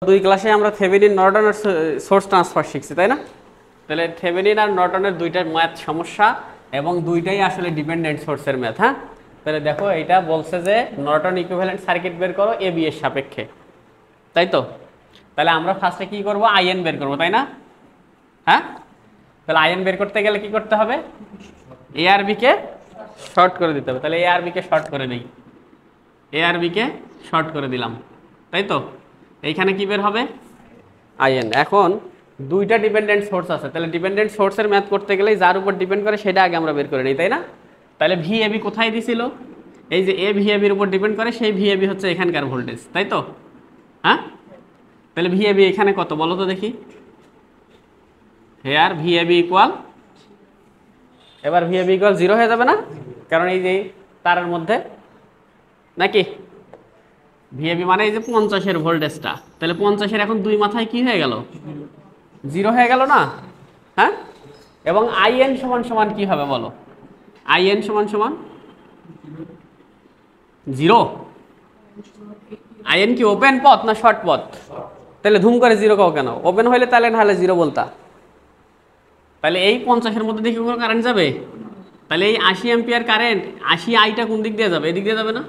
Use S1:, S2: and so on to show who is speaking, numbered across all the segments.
S1: দুই ক্লাসে আমরা থেভেনিন নর্টনের সোর্স ট্রান্সফার শিখছি, তাই না? তাহলে থেভেনিন আর নর্টনের দুইটা ম্যাথ সমস্যা এবং দুইটাই আসলে ডিপেন্ডেন্ট সোর্সের ম্যাথ। হ্যাঁ, তাহলে দেখো এইটা বলছে যে নর্টন ইকুইভ্যালেন্ট সার্কিট বের করো এ বি এর সাপেক্ষে, তাই তো? তাহলে আমরা ফার্স্টে কি করব, আইএন বের করব, তাই না? হ্যাঁ, তাহলে আইএন বের করতে গেলে কি করতে হবে? এ আর বি কে শর্ট করে দিতে হবে। তাহলে এ আর বি কে শর্ট করে নেই, এ আর বি কে শর্ট করে দিলাম, তাই তো? এইখানে কি বের হবে? আইএন। এখন দুইটা ডিপেন্ডেন্ট সোর্স আছে, তাহলে ডিপেন্ডেন্ট সোর্সের ম্যাথ করতে গেলে যার উপর ডিপেন্ড করে সেটা আগে আমরা বের করে নিই, তাই না? তাহলে ভি এ বি কোথায় দিছিল? এই যে এ ভি এ বির উপর ডিপেন্ড করে, সেই ভি এ বি হচ্ছে এখানকার ভোল্টেজ, তাই তো? হ্যাঁ, তাহলে ভি এ বি এখানে কত বলো তো দেখি। Here V A B equal, এবার ভি এ বি ইকুয়াল 0 হয়ে যাবে না? কারণ এই যে তারের মধ্যে, নাকি? ভিএবি মানে এই যে 50-এর ভোল্টেজটা, তাহলে 50-এর এখন দুই মাথায় কি হয়ে গেল? 0 হয়ে গেল না? হ্যাঁ, এবং আইএন সমান সমান কি হবে বলো? আইএন সমান সমান 0। আইএন কি ওপেন পথ না শর্ট পথ? তাহলে ধুম করে 0 কাও কেন? ওপেন হইলে তাহলে নাহলে 0 বলতা। তাহলে এই 50-এর মধ্যে দেখি কোনো কারেন্ট যাবে? তাহলে এই 80 অ্যাম্পিয়ার কারেন্ট, 80 আইটা কোন দিক দিয়ে যাবে? এদিক দিয়ে যাবে না?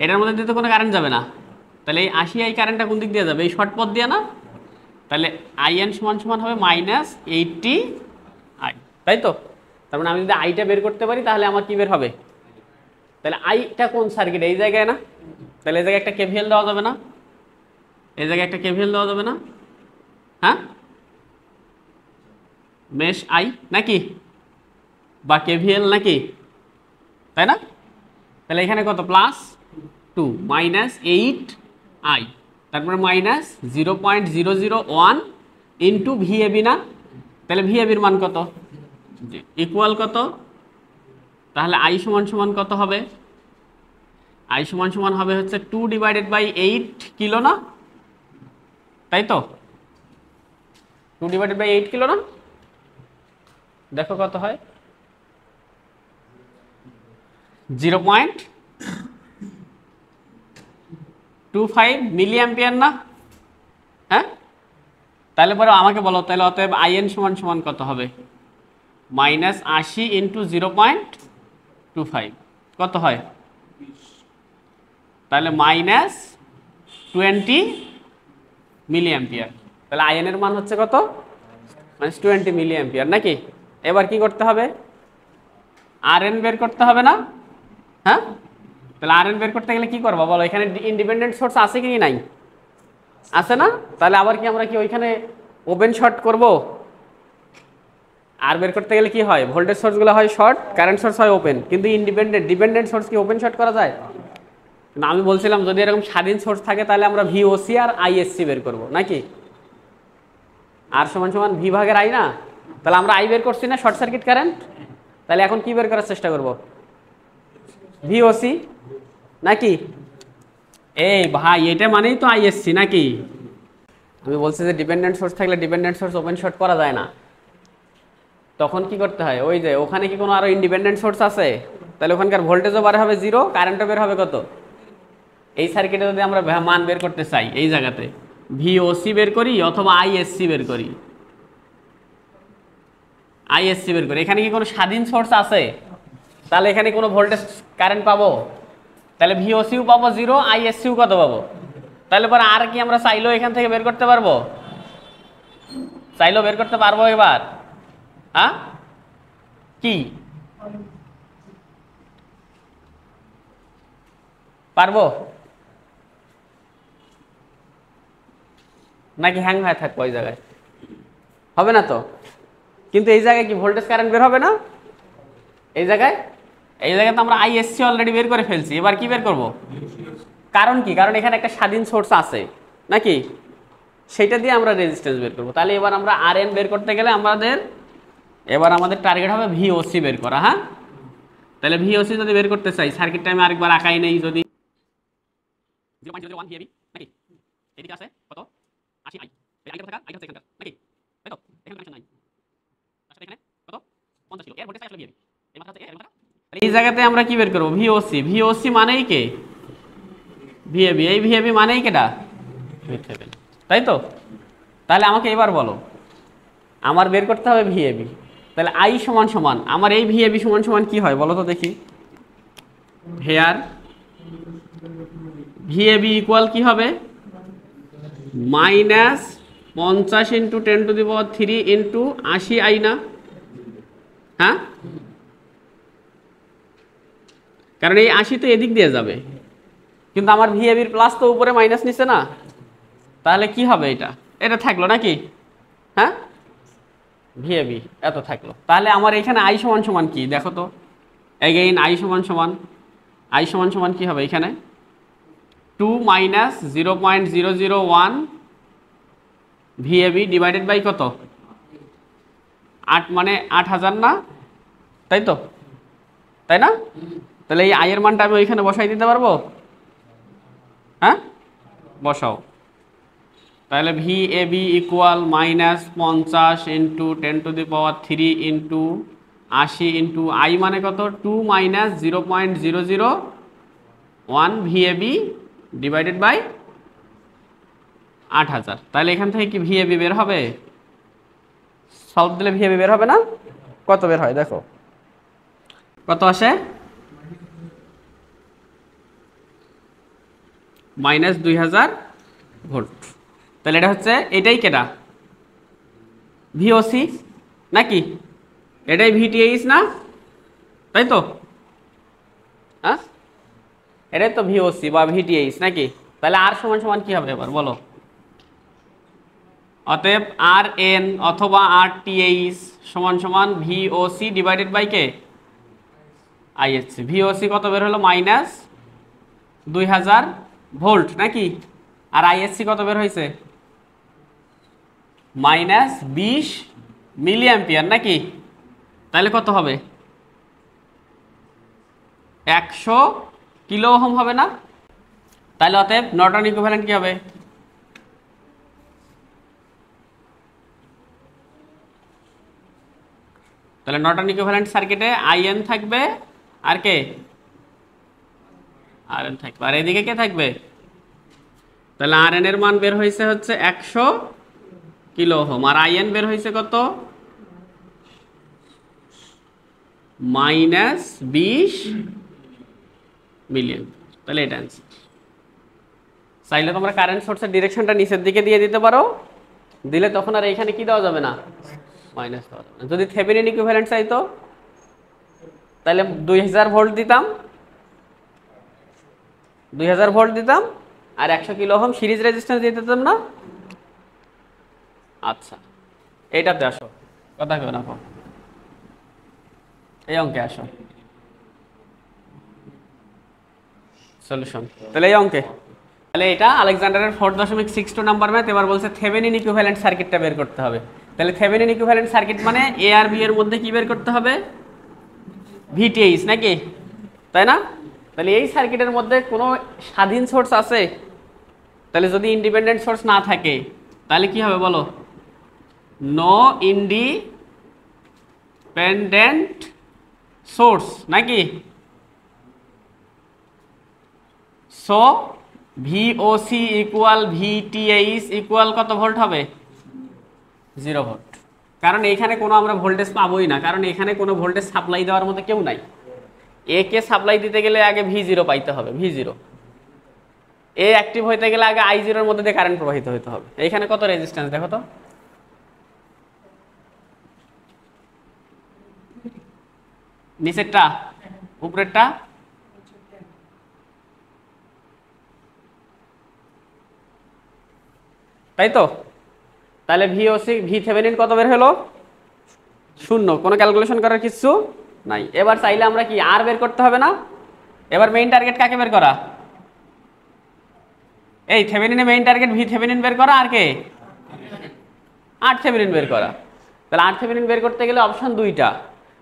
S1: এটার মধ্যে দিয়ে তো কোনো কারেন্ট যাবে না। তাহলে এই 80 আই কারেন্টটা কোন দিক দিয়ে যাবে? এই শর্ট পথ দিয়ে না? তাহলে আইএন সমান সমান হবে -80 আই, তাই তো? তার মানে আমি যদি আইটা বের করতে পারি তাহলে আমার কি বের হবে? তাহলে আইটা কোন সার্কিট? এই জায়গায় না? তাহলে এই জায়গায় একটা কেভিএল দেওয়া যাবে না? এই জায়গায় একটা কেভিএল দেওয়া যাবে না? হ্যাঁ, মেশ আই নাকি, বা কেভিএল নাকি, তাই না? তাহলে এখানে কত? +2 -8 আই, তারপরে -0.001 ইন্টু ভিএবি না? তাহলে ভিএবির মান কত? ইকুয়াল কত? তাহলে আই সমান সমান কত হবে? আই সমান সমান হবে হচ্ছে 2/8 কিলো না? তাই তো? 2/8 কিলো না? দেখো কত হয়? 0.25 মিলি অ্যাম্পিয়ার না? হ্যাঁ, তাহলে পরে আমাকে বলো, তাহলে অতএব আইএন সমান সমান কত হবে? -80 ইন্টু 0.25 কত হয়? তাহলে -20 মিলি অ্যাম্পিয়ার। তাহলে আইএনের মান হচ্ছে কত? -20 মিলি অ্যাম্পিয়ার নাকি? এবার কি করতে হবে? আরএন বের করতে হবে না? হ্যাঁ, তাহলে আরএন বের করতে গেলে কি করবো বলো? এখানে ইন্ডিপেন্ডেন্ট সোর্স আছে কি নাই? আছে না? তাহলে আবার কি আমরা কি ওইখানে ওপেন শর্ট করব? আর বের করতে গেলে কি হয়? ভোল্টেজ সোর্সগুলো হয় শর্ট, কারেন্ট সোর্স হয় ওপেন, কিন্তু ডিপেন্ডেন্ট সোর্স কি ওপেন শর্ট করা যায় না? আমি বলছিলাম যদি এরকম স্বাধীন সোর্স থাকে তাহলে আমরা ভিওসি আর আইএসসি বের করব নাকি? আর সমান সমান ভি ভাগের আই না? তাহলে আমরা আই বের করছি না, শর্ট সার্কিট কারেন্ট। তাহলে এখন কি বের করার চেষ্টা করব? ভিওসি নাকি? এই ভাই, এটা মানেই তো আইএসসি নাকি? আমি বলছি যে ডিপেন্ডেন্ট সোর্স থাকলে ডিপেন্ডেন্ট সোর্স ওপেন শর্ট করা যায় না। তখন কি করতে হয়? ওই যে ওখানে কি কোনো আরো ইন্ডিপেন্ডেন্ট সোর্স আছে? তাহলে ওখানকার ভোল্টেজও বের হবে 0, কারেন্টও বের হবে কত? এই সার্কিটে যদি আমরা মান বের করতে চাই, এই জায়গাতে ভিওসি বের করি অথবা আইএসসি বের করি, আইএসসি বের করি, এখানে কি কোনো স্বাধীন সোর্স আছে? তাহলে এখানে কোনো ভোল্টেজ কারেন্ট পাবো? তাহলে ভিওসিও পাবো 0, আইএসসিও কত পাবো? তাহলে পরে আর কি আমরা চাইলেও এখান থেকে বের করতে পারবো? চাইলেও বের করতে পারবো এবার? হ্যাঁ, কি পারবো নাকি হ্যাং হয়ে থাকবো? ওই জায়গায় হবে না তো। কিন্তু এই জায়গায় কি ভোল্টেজ কারেন্ট বের হবে না? এই জায়গায় তো আমরা আইএসসি অলরেডি বের করে ফেলছি, এবার কি বের করব? কারণ কি? কারণ এখানে একটা স্বাধীন সোর্স আছে নাকি? সেটা দিয়ে আমরা রেজিস্ট্যান্স বের করব। তাহলে এবার আমরা আরএন বের করতে গেলে আমাদের টার্গেট হবে ভিওসি বের করা। হ্যাঁ, তাহলে ভিওসি যদি বের করতে চাই, সার্কিটটা আমি আরেকবার আঁকাই নেই। যদি 0.001 ভিএবি নাকি? এদিকে আছে কত? 80 আই, এই আইটা থাকা, আইটা হচ্ছে এখানকার নাকি? তাই তো? এখানে কানেকশন নাই, তার সাথে এখানে কত? 50 কিলো, এর ভোল্টেজ আসলে ভিএবি। এই মাথা থেকে এর মাথা, তাহলে এই জায়গাতে আমরা কি বের করব? ভিওসি। ভিওসি মানেই কে? ভিএবি। এই ভিএবি মানেই কেটা? VThevenin, তাই তো? তাহলে আমাকে এবার বলো, আমার বের করতে হবে VAB। তাহলে I সমান সমান আমার এই VAB সমান সমান কি হয় বলো তো দেখি। হেয়ার VAB ইকুয়াল কি হবে? -50 ইন্টু 10⁻³ ইন্টু 80I না? হ্যাঁ, কারণ এই 80 তো এদিক দিয়ে যাবে, কিন্তু আমার VABর প্লাস তো উপরে মাইনাস নিচে না, তাহলে কি হবে? এটা থাকলো নাকি? হ্যাঁ, VAB এত থাকলো। তাহলে আমার এখানে I সমান সমান কি দেখো তো, এগেইন I সমান সমান কি হবে এখানে? 2 - 0.001 VAB ডিভাইডেড বাই কত? 8, মানে 8000 না, তাই তো? তাই না? তাহলে এই I এর মানটা আমি ওইখানে বসাই দিতে পারবো? হ্যাঁ, বসাও। তাহলে VAB equal -50 into 10⁻³ into 80 into I মানে কত? 2 - 0.001 VAB ডিভাইডেড বাই 8000। তাহলে এখান থেকে কি VAB বের হবে? সলভ দিলে VAB বের হবে না? কত বের হয় দেখো, কত আসে? -2000 ভোল্ট। তাহলে এটা হচ্ছে, এটাই কেটা? VOC নাকি? এটাই VTH না, তাই তো? হ্যাঁ, এটাই তো VOC বা VTH নাকি? তাহলে আর সমান সমান কি হবে এবার বলো? অতএব RN অথবা RTH সমান সমান VOC ডিভাইডেড বাই কে? ISC। VOC কত বের হলো? -2000 ভোল্ট নাকি? আর ISC কত বের হয়েছে? -20 মিলি অ্যাম্পিয়ার নাকি? তাহলে কত হবে? 100 কিলো ওহম হবে না? তাহলে অতএব নর্টন ইকুইভ্যালেন্ট কি হবে? তাহলে নর্টন ইকুইভ্যালেন্ট সার্কিটে IN থাকবে, আর কে? RN থাকবে, আর এদিকে কে থাকবে? তাহলে RN এর মান বের হয়েছে হচ্ছে 100 কিলো ওহম, আর IN বের হয়েছে কত? -20 মিলিয়ন। তাহলে এটা অ্যান্সার। চাইলে তোমরা কারেন্ট সোর্সের ডিরেকশনটা নিচের দিকে দিয়ে দিতে পারো, দিলে তখন আর এখানে কি দেওয়া যাবে না? মাইনাস দেওয়া যাবে না। যদি থেভেনিন ইকুইভ্যালেন্ট চাইতো তাহলে 2000 ভোল্ট দিতাম, 2000 ভোল্ট দিতাম, আর 100 কিলো ওহম সিরিজ রেজিস্ট্যান্স দিয়ে দিতাম না? আচ্ছা, এইটাতে আসো, কথা কেউ না, এই অঙ্কে আসো, সলিউশন। তাহলে এই অঙ্কে, তাহলে এটা আলেকজান্ডারের 4.62 নাম্বার ম্যাথ। এবার বলছে থেভেনিন ইকুইভ্যালেন্ট সার্কিটটা বের করতে হবে। তাহলে থেভেনিন ইকুইভ্যালেন্ট সার্কিট মানে এ আর বি এর মধ্যে কি বের করতে হবে? VTH নাকি, তাই না? তাহলে এই সার্কিটের মধ্যে কোনো স্বাধীন সোর্স আছে? তাহলে যদি ইন্ডিপেন্ডেন্ট সোর্স না থাকে তাহলে কি হবে বলো? নো ইন্ডিপেন্ডেন্ট সোর্স নাকি? So VOC equal VTH equal কত ভোল্ট হবে? 0 ভোল্ট। কারণ এখানে কোনো আমরা ভোল্টেজ পাবোই না, কারণ এখানে কোনো ভোল্টেজ সাপ্লাই দেওয়ার মতো কেউ নাই। এ কে সাপ্লাই দিতে গেলে আগে V0 পাইতে হবে, V0। এ অ্যাক্টিভ হইতে গেলে আগে I0 এর মধ্যে দিয়ে কারেন্ট প্রবাহিত হতে হবে। এখানে কত রেজিস্ট্যান্স দেখো তো, নিচেরটা উপরেরটা? তাই তো? তাহলে VOC VThevenin কত বের হলো? 0, কোনো ক্যালকুলেশন করার কিছু নাই। এবার চাইলে আমরা কি আর বের করতে হবে না? এবার মেইন টার্গেট কাকে বের করা? এই থেভেনিনে মেইন টার্গেট VThevenin বের করা, আর কে? RThevenin বের করা। তাহলে RThevenin বের করতে গেলে অপশন দুইটা,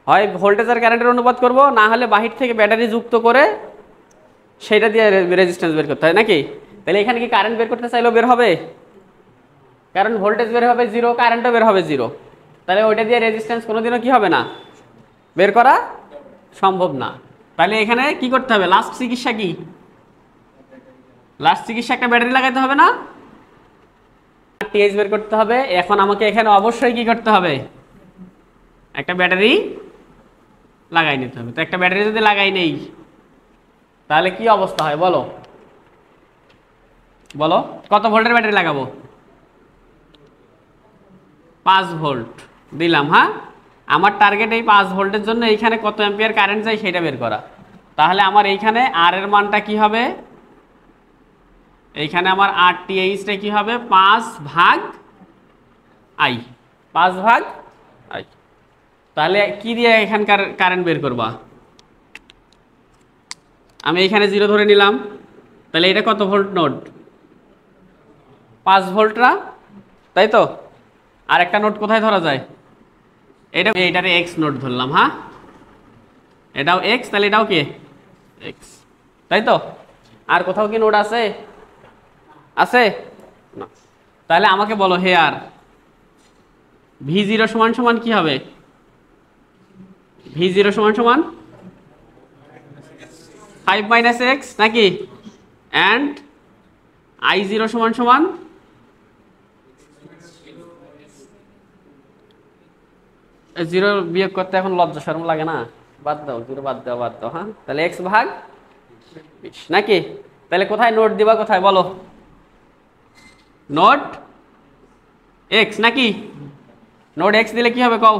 S1: হয় ভোল্টেজ আর কারেন্টের অনুপাত করব, না হলে বাহির থেকে ব্যাটারি যুক্ত করে সেটা দিয়ে রেজিস্ট্যান্স বের করতে হয় নাকি? তাহলে এখানে কি কারেন্ট বের করতে চাইলেও বের হবে? কারণ ভোল্টেজ বের হবে 0, কারেন্টও বের হবে 0। তাহলে ওইটা দিয়ে রেজিস্ট্যান্স কোনোদিনও কি হবে না? বের করা সম্ভব না। তাহলে এখানে কি করতে হবে? লাস্ট চিকিৎসা কি? লাস্ট চিকিৎসা একটা ব্যাটারি লাগাইতে হবে না? RTH বের করতে হবে। এখন আমাকে এখানে অবশ্যই কি করতে হবে, একটা ব্যাটারি লাগাই নিতে হবে। তো একটা ব্যাটারি যদি লাগাই নেই তাহলে কি অবস্থা হয় বলো, বলো কত ভোল্টের ব্যাটারি লাগাবো? 5 ভোল্ট দিলাম। হ্যাঁ, আমার টার্গেট এই 5 ভোল্টের জন্য এইখানে কত অ্যাম্পিয়ার কারেন্ট যায় সেটা বের করা। তাহলে আমার এইখানে আর এর মানটা কি হবে, এইখানে আমার RTHটা কি হবে, 5/I, 5/I। তাহলে কি দিয়ে এখানকার কারেন্ট বের করবা, আমি এইখানে 0 ধরে নিলাম। তাহলে এটা কত ভোল্ট নোড, 5 ভোল্ট না, তাই তো? আর একটা নোড কোথায় ধরা যায়, এইটারে X নোড ধরলাম। হ্যাঁ, এটাও X, তাহলে এটাও কি X, তাই তো? আর কোথাও কি নোড আছে, আছে না? তাহলে আমাকে বলো হে আর V0 সমান সমান কি হবে, V0 সমান সমান 5 - X নাকি, অ্যান্ড I0 সমান সমান জিরো বিয়োগ করতে এখন লজ্জা শরম লাগে না, বাদ দাও, 0 বাদ দাও, বাদ দাও। হ্যাঁ, তাহলে X/20 নাকি? তাহলে কোথায় নোট দিবা, কোথায় বলো, নোট X নাকি? নোট X দিলে কি হবে কও,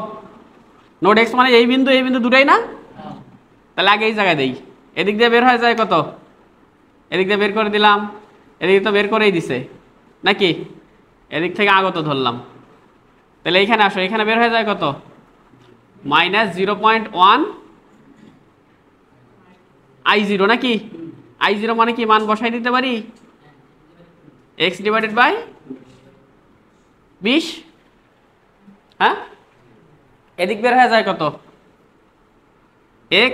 S1: নোট X মানে এই বিন্দু দুটাই না? তাহলে আগে এই জায়গায় দেই, এদিক দিয়ে বের হয়ে যায় কত, এদিক দিয়ে বের করে দিলাম, এদিকে তো বের করেই দিছে নাকি, এদিক থেকে আগত ধরলাম। তাহলে এইখানে আসো, এখানে বের হয়ে যায় কত, -0.1 I0 নাকি? I0 মানে কি মান বসাই দিতে পারি, X/20। হ্যাঁ, এদিক বের হয়ে যায় কত, X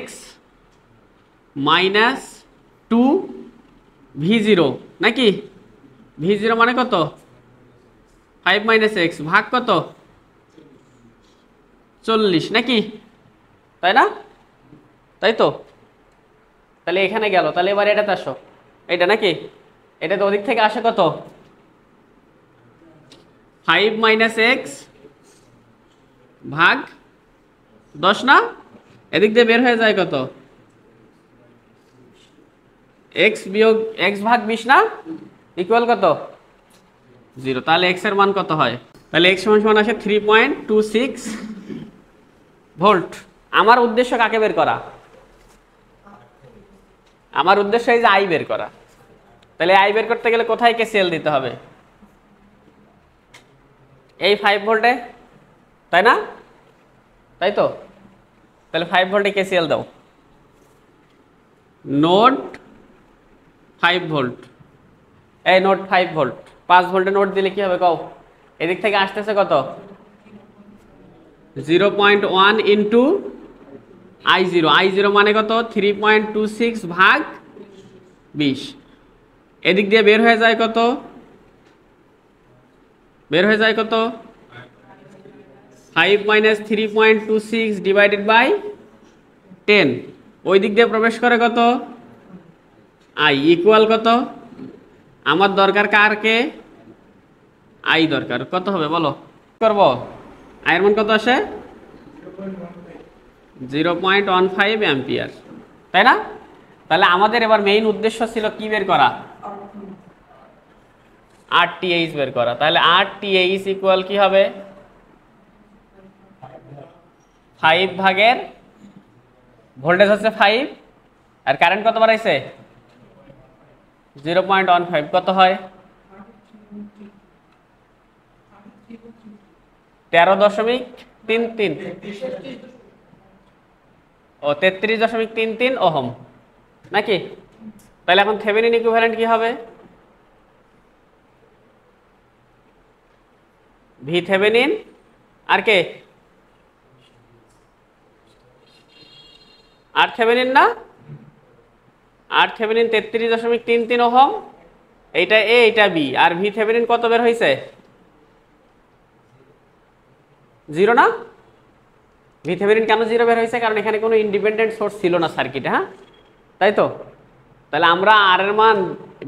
S1: - 2 V0 নাকি? V0 মানে কত, 5 - X ভাগ কত, 40 নাকি, তাই না? তাই তো? তাহলে এখানে গেল, তাহলে এবার এটাতে আসো, এটা নাকি, এটা তো ওদিক থেকে আসে কত, 5 - X ভাগ 10 না? এদিক দিয়ে বের হয়ে যায় কত, X - X/20 না, ইকুয়াল কত, 0। তাহলে X এর মান কত হয়, তাহলে X সমান আসে 3.26 ভোল্ট। আমার উদ্দেশ্য কাকে বের করা, আমার উদ্দেশ্য এই যে I বের করা। তাহলে I বের করতে গেলে কোথায় KCL দিতে হবে, এই 5 ভোল্টে, তাই না? তাই তো? তাহলে 5 ভোল্টে KCL দাও, নোড 5 ভোল্ট, এই নোড 5 ভোল্ট, 5 ভোল্টে নোড দিলে কি হবে কও, এদিক থেকে আসতেছে কত, 0.1 ইন্টু I0, I0 মানে কত, 3.26 ভাগ 20। এদিক দিয়ে বের হয়ে যায় কত, বের হয়ে যায় কত, 5 - 3.26 ডিভাইডেড বাই 10। ওই দিক দিয়ে প্রবেশ করে কত, I ইকুয়াল কত, আমার দরকার কারকে, I দরকার, কত হবে বলো, করব I এর মান কত আসে, 0.15 অ্যাম্পিয়ার, তাই না? তাহলে আমাদের এবার মেইন উদ্দেশ্য ছিল কি বের করা, RTH বের করা। তাহলে RTH ইকুয়াল কি হবে, 5 ভাগের ভোল্টেজ হচ্ছে 5 আর কারেন্ট কত বাড়াইছে, 0.15, কত হয়, 13.33, ও 33.33 ওহম নাকি? তাহলে এখন থেভেনিন ইকুইভ্যালেন্ট কি হবে, ভি থেভেনিন আর কে, আর থেভেনিন না, আর থেভেনিন 33.33 ওহম, এইটা এ এইটা বি, আর ভি থেভেনিন কত বের হয়েছে, 0 না? ভি থেভেনিন কেন 0 বের হয়েছে, কারণ এখানে কোনো ইন্ডিপেন্ডেন্ট সোর্স ছিল না সার্কিটে। হ্যাঁ, তাই তো? তাহলে আমরা আর এর মান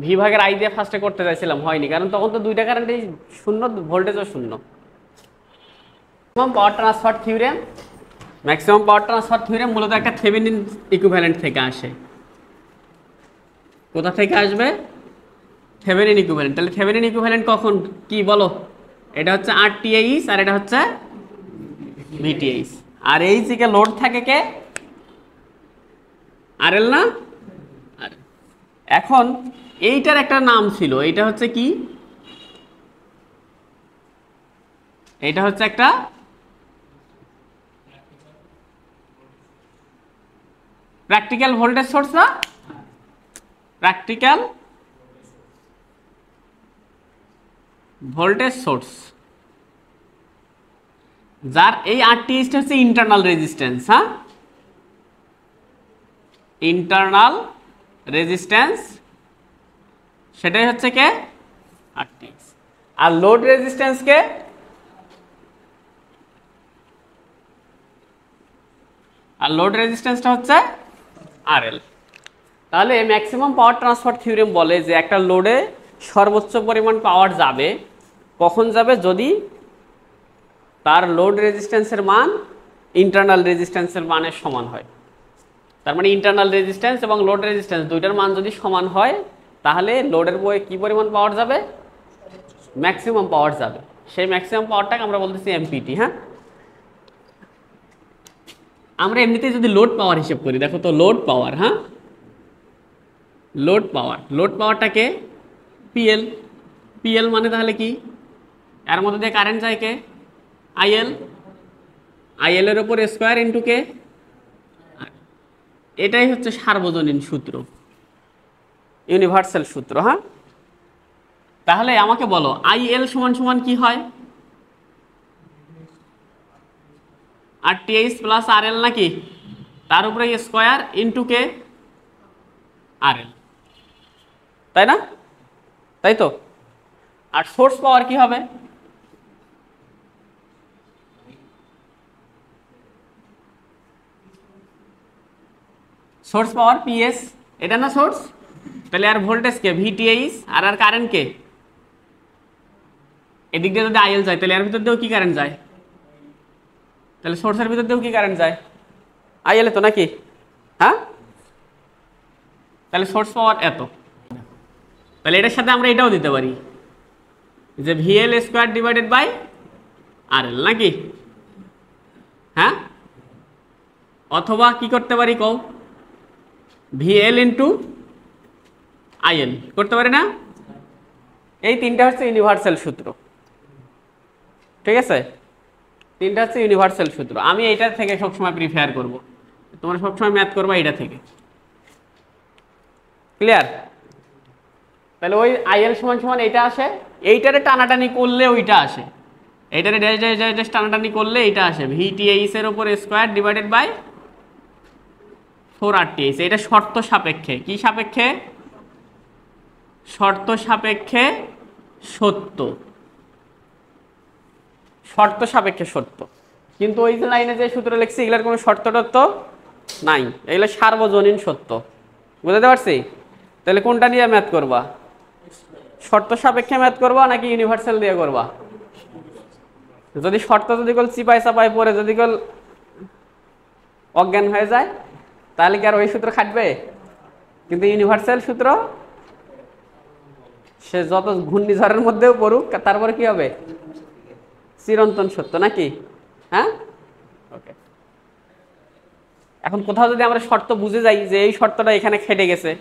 S1: ভি ভাগের আই দিয়ে ফার্স্টে করতে চাইছিলাম, হয়নি, কারণ তখন তো দুইটা কারেন্টই শূন্য, ভোল্টেজও শূন্য। Maximum power transfer theorem, maximum power transfer theorem মূলত একটা থেভেনিন ইকুইভ্যালেন্ট থেকে আসে। কোথা থেকে আসবে? Thevenin equivalent. তাহলে থেভেনিন ইকুইভ্যালেন্ট কখন কি বলো? এটা হচ্ছে RTH আর এটা হচ্ছে VTH। আর এই দিকে লোড থাকে কে? RL না? এখন এইটার একটা নাম ছিল, এইটা হচ্ছে কি? এইটা হচ্ছে একটা প্র্যাকটিক্যাল ভোল্টেজ সোর্স না? প্র্যাকটিক্যাল ভোল্টেজ সোর্স, যার এই RTH হচ্ছে ইন্টারনাল রেজিস্ট্যান্স। হ্যাঁ, ইন্টারনাল রেজিস্ট্যান্স, সেটাই হচ্ছে কে? RTH। আর লোড রেজিস্ট্যান্স কে? আর লোড রেজিস্ট্যান্সটা হচ্ছে RL। তাহলে ম্যাক্সিমাম পাওয়ার ট্রান্সফার থিওরেম বলে যে একটা লোডে সর্বোচ্চ পরিমাণ পাওয়ার যাবে কখন যাবে? যদি তার লোড রেজিস্ট্যান্সের মান ইন্টারনাল রেজিস্ট্যান্সের মানের সমান হয়। তার মানে ইন্টারনাল রেজিস্ট্যান্স এবং লোড রেজিস্ট্যান্স দুইটার মান যদি সমান হয়, তাহলে লোডের বয়ে কি পরিমাণ পাওয়ার যাবে? ম্যাক্সিমাম পাওয়ার যাবে। সেই ম্যাক্সিমাম পাওয়ারটাকে আমরা বলতেছি এমপিটি। হ্যাঁ, আমরা এমনিতেই যদি লোড পাওয়ার হিসেব করি, দেখো তো লোড পাওয়ার, হ্যাঁ লোড পাওয়ার, লোড পাওয়ারটাকে পিএল, পিএল মানে তাহলে কি? এর মধ্যে দিয়ে কারেন্ট যায় কে? আইএল, আইএল এর উপর স্কোয়ার ইন্টু কে? এটাই হচ্ছে সার্বজনীন সূত্র, ইউনিভার্সাল সূত্র। হ্যাঁ, তাহলে আমাকে বলো আইএল সমান সমান কি হয়? RTH প্লাস RL নাকি? তার উপরে স্কোয়ার ইন্টু কে? RL, তাই না? তাই তো। আর সোর্স পাওয়ার কি হবে? সোর্স পাওয়ার PS, এটা না সোর্স? তাহলে আর ভোল্টেজ কে? VTH। আর আর কারেন্ট কে? এদিক দিয়ে যদি IL যায়, তাহলে এর ভিতর দিয়েও কি কারেন্ট যায়? তাহলে সোর্সের ভিতর দিয়েও কি কারেন্ট যায়? IL তো নাকি? হ্যাঁ, তাহলে সোর্স পাওয়ার এত। তাহলে এটার সাথে আমরা এটাও দিতে পারি যে VL square divided by RL নাকি? হ্যাঁ, অথবা কি করতে পারি কও? VL ইন্টু IL করতে পারি না? এই তিনটা হচ্ছে ইউনিভার্সাল সূত্র, ঠিক আছে? তিনটা হচ্ছে ইউনিভার্সাল সূত্র। আমি এইটার থেকে সবসময় প্রিফেয়ার করব, তোমরা সবসময় ম্যাথ করবা এইটা থেকে। ক্লিয়ার? তাহলে ওই IL সমান সমান এইটা আসে, এইটারে টানাটানি করলে ওইটা আসে, এইটারে ড্যাশ ড্যাশ ড্যাশ ড্যাশ টানাটানি করলে এইটা আসে VTH এর উপর স্কোয়ার ডিভাইডেড বাই 4RTH। এটা শর্ত সাপেক্ষে, কি সাপেক্ষে? শর্ত সাপেক্ষে সত্য, শর্ত সাপেক্ষে সত্য। কিন্তু ওই যে লাইনে যে সূত্র লিখছি এগুলোর কোনো শর্ত টর্ত নাই, এগুলো সার্বজনীন সত্য। বুঝতে পারছি? তাহলে কোনটা নিয়ে ম্যাথ করবা? শর্ত সাপেক্ষে ম্যাথ করবা নাকি ইউনিভার্সাল দিয়ে করবা? যদি শর্ত যদি কল চিপাই চাপাই পরে যদি কল অজ্ঞান হয়ে যায়, তাহলে কি আর ওই সূত্র খাটবে? কিন্তু ইউনিভার্সাল সূত্র সে যত ঘূর্ণিঝড়ের মধ্যেও পড়ুক, তারপরে কি হবে? চিরন্তন সত্য নাকি? হ্যাঁ, ওকে। এখন কোথাও যদি আমরা শর্ত বুঝে যাই যে এই শর্তটা এখানে খেটে গেছে,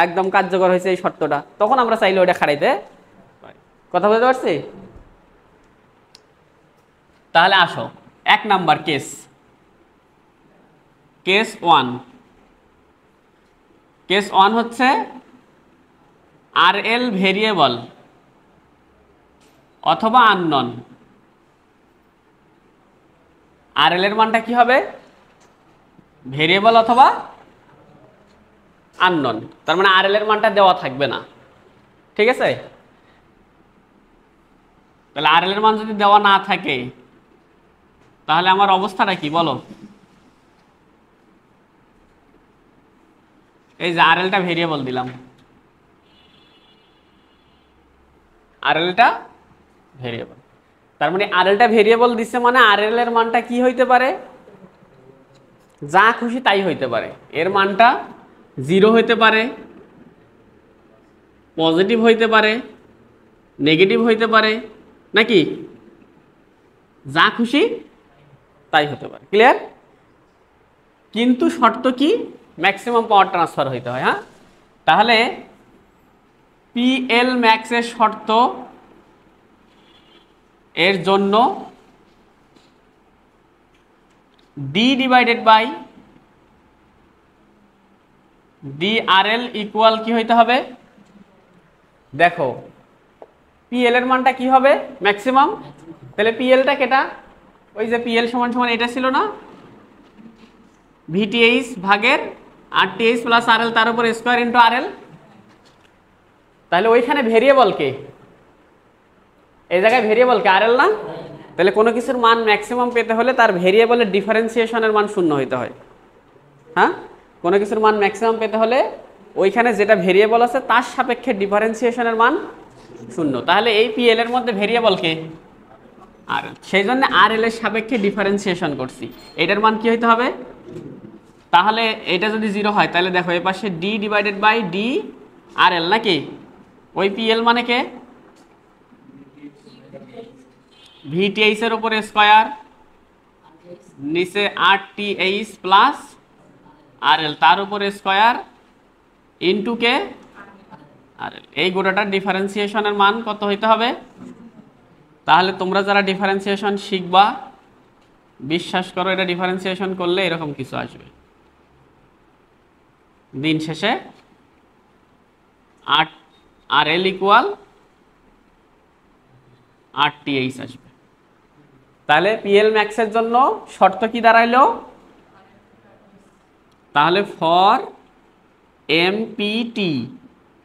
S1: একদম কার্যকর হয়েছে এই শর্তটা, তখন আমরা চাইলে ওটা খাটাইতে পারি। কথা বুঝতে পারছি? তাহলে আসো 1 নাম্বার কেস, কেস 1। কেস 1 হচ্ছে RL ভেরিয়েবল অথবা আননন। RL এর মানটা কি হবে? ভেরিয়েবল অথবা আননন। তার মানে RL এর মানটা দেওয়া থাকবে না, ঠিক আছে? তাহলে RL এর মান যদি দেওয়া না থাকে তাহলে আমার অবস্থাটা কি বলো? এই যে আরএলটা ভেরিয়েবল দিলাম, আরএলটা ভেরিয়েবল, তার মানে আরএলটা ভেরিয়েবল দিচ্ছে মানে আরএল এর মানটা কি হইতে পারে, যা খুশি তাই হইতে পারে। এর মানটা 0 হইতে পারে, পজিটিভ হইতে পারে, নেগেটিভ হইতে পারে, নাকি যা খুশি তাই হতে পারে। ক্লিয়ার? কিন্তু শর্ত কি, ম্যাক্সিমাম পাওয়ার ট্রান্সফার হইতে হয়। হ্যাঁ, তাহলে পিএল ম্যাক্সের শর্ত এর জন্য D divided by DRL equal কি হইতে হবে, দেখো পিএল এর মানটা কি হবে, ম্যাক্সিমাম। তাহলে পিএলটা কেটা, ওই যে পিএল সমান সমান এটা ছিল না, ভিটিএইচ ভাগের আরটিএইচ প্লাস আরএল তার উপর স্কোয়ার ইন্টু আরএল। তাহলে ওইখানে ভেরিয়েবল কে, এই জায়গায় ভেরিয়েবল কে, আরএল না? তাহলে কোনো কিছুর মান ম্যাক্সিমাম পেতে হলে তার ভেরিয়েবলের ডিফারেন্সিয়েশনের মান 0 হইতে হয়। হ্যাঁ, কোনো কিছুর মান ম্যাক্সিমাম পেতে হলে ওইখানে যেটা ভেরিয়েবল আছে তার সাপেক্ষে ডিফারেন্সিয়েশনের মান 0। তাহলে এই পিএল এর মধ্যে ভেরিয়েবল কে, আরএল, সেই জন্য আরএল এর সাপেক্ষে ডিফারেন্সিয়েশন করছি। এটার মান কি হইতে হবে, তাহলে এটা যদি 0 হয় তাহলে দেখো এই পাশে D divided by D RL, নাকি ওই পিএল মানে কে, ভিটিএইচ এর উপরে স্কয়ার, নিচে আরটিএইচ প্লাস আরএল তার উপরে স্কয়ার ইনটু কে আরএল। এই গোটাটার ডিফারেন্সিয়েশনের মান কত হইতে হবে? তাহলে তোমরা যারা ডিফারেন্সিয়েশন শিখবা বিশ্বাস করো এটা ডিফারেন্সিয়েশন করলে এরকম কিছু আসবে, দিন শেষে আরএল ইকুয়াল আরটিএইচ আসবে। তাহলে পিএল ম্যাক্সের জন্য শর্ত কি দাঁড়াইলো, তাহলে ফর এমপিটি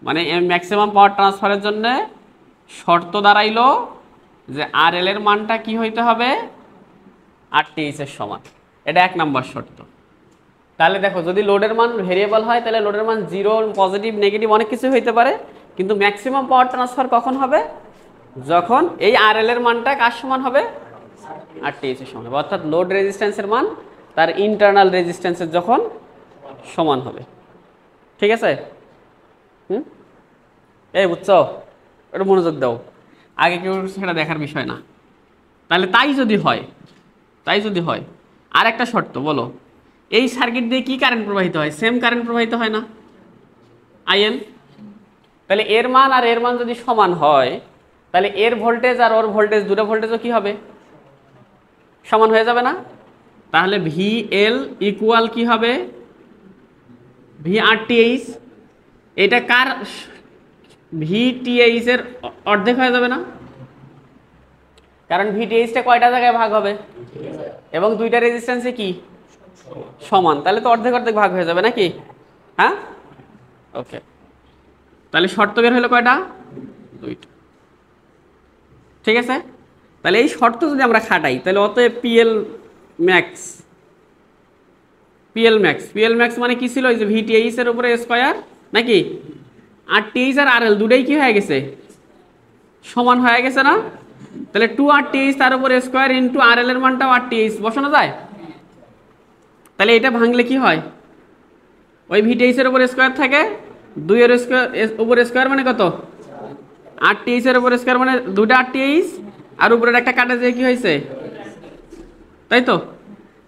S1: মানে ম্যাক্সিমাম পাওয়ার ট্রান্সফারের জন্য শর্ত দাঁড়াইলো যে আরএল এর মানটা কি হইতে হবে, আরটিএইচ এর সমান। এটা 1 নম্বর শর্ত। তাহলে দেখো যদি লোডের মান ভেরিয়েবল হয় তাহলে লোডের মান 0, পজিটিভ, নেগেটিভ অনেক কিছু হইতে পারে, কিন্তু ম্যাক্সিমাম পাওয়ার ট্রান্সফার কখন হবে, যখন এই আরএল এর মানটা কার সমান হবে, আরটিএইচ এর সমান হবে, অর্থাৎ লোড রেজিস্ট্যান্সের মান তার ইন্টারনাল রেজিস্ট্যান্সের যখন সমান হবে। ঠিক আছে? এই বুঝছো, একটু মনোযোগ দাও, আগে কেউ সেটা দেখার বিষয় না। তাহলে তাই যদি হয় আর একটা শর্ত বলো, এই সার্কিট দিয়ে কি কারেন্ট প্রবাহিত হয়, সেম কারেন্ট প্রবাহিত হয় না, আইএল। তাহলে এর মান আর এর মান যদি সমান হয় তাহলে এর ভোল্টেজ আর ওর ভোল্টেজ, দুটো ভোল্টেজও কি হবে, সমান হয়ে যাবে না? তাহলে ভিএল ইকুয়াল কি হবে, ভিআরটিএইচ। এটা কার, ভিটিএইচ এর অর্ধেক হয়ে যাবে না, কারণ ভিটিএইচটা কয়টা জায়গায় ভাগ হবে এবং দুইটা রেজিস্ট্যান্সে কি সমান, তাহলে তো অর্ধেক অর্ধেক ভাগ হয়ে যাবে নাকি? হ্যাঁ, ওকে। তাহলে শর্ত বের হলো কয়টা, 2টা। ঠিক আছে? তাহলে এই শর্ত যদি আমরা খাটাই তাহলে অতএব পিএল ম্যাক্স মানে কি ছিল, এই যে ভিটিএইচ এর উপরে স্কয়ার, নাকি আরটিএইচ আর আরএল দুটোই কি হয়ে গেছে, সমান হয়ে গেছে না? তাহলে 2 আরটিএইচ তার উপরে স্কয়ার ইনটু আরএল এর মানটাও আরটিএইচ বসানো যায়। তাহলে এটা ভাঙলে কি হয়, ওই ভিটিএইচ এর উপরে স্কয়ার থাকে, 2 এর উপরে স্কয়ার মানে কত, আরটিএইচ এর উপরে স্কয়ার মানে 2টা আরটিএইচ, আর উপরের একটা কাটা যায় কি হয়েছে, তাই তো?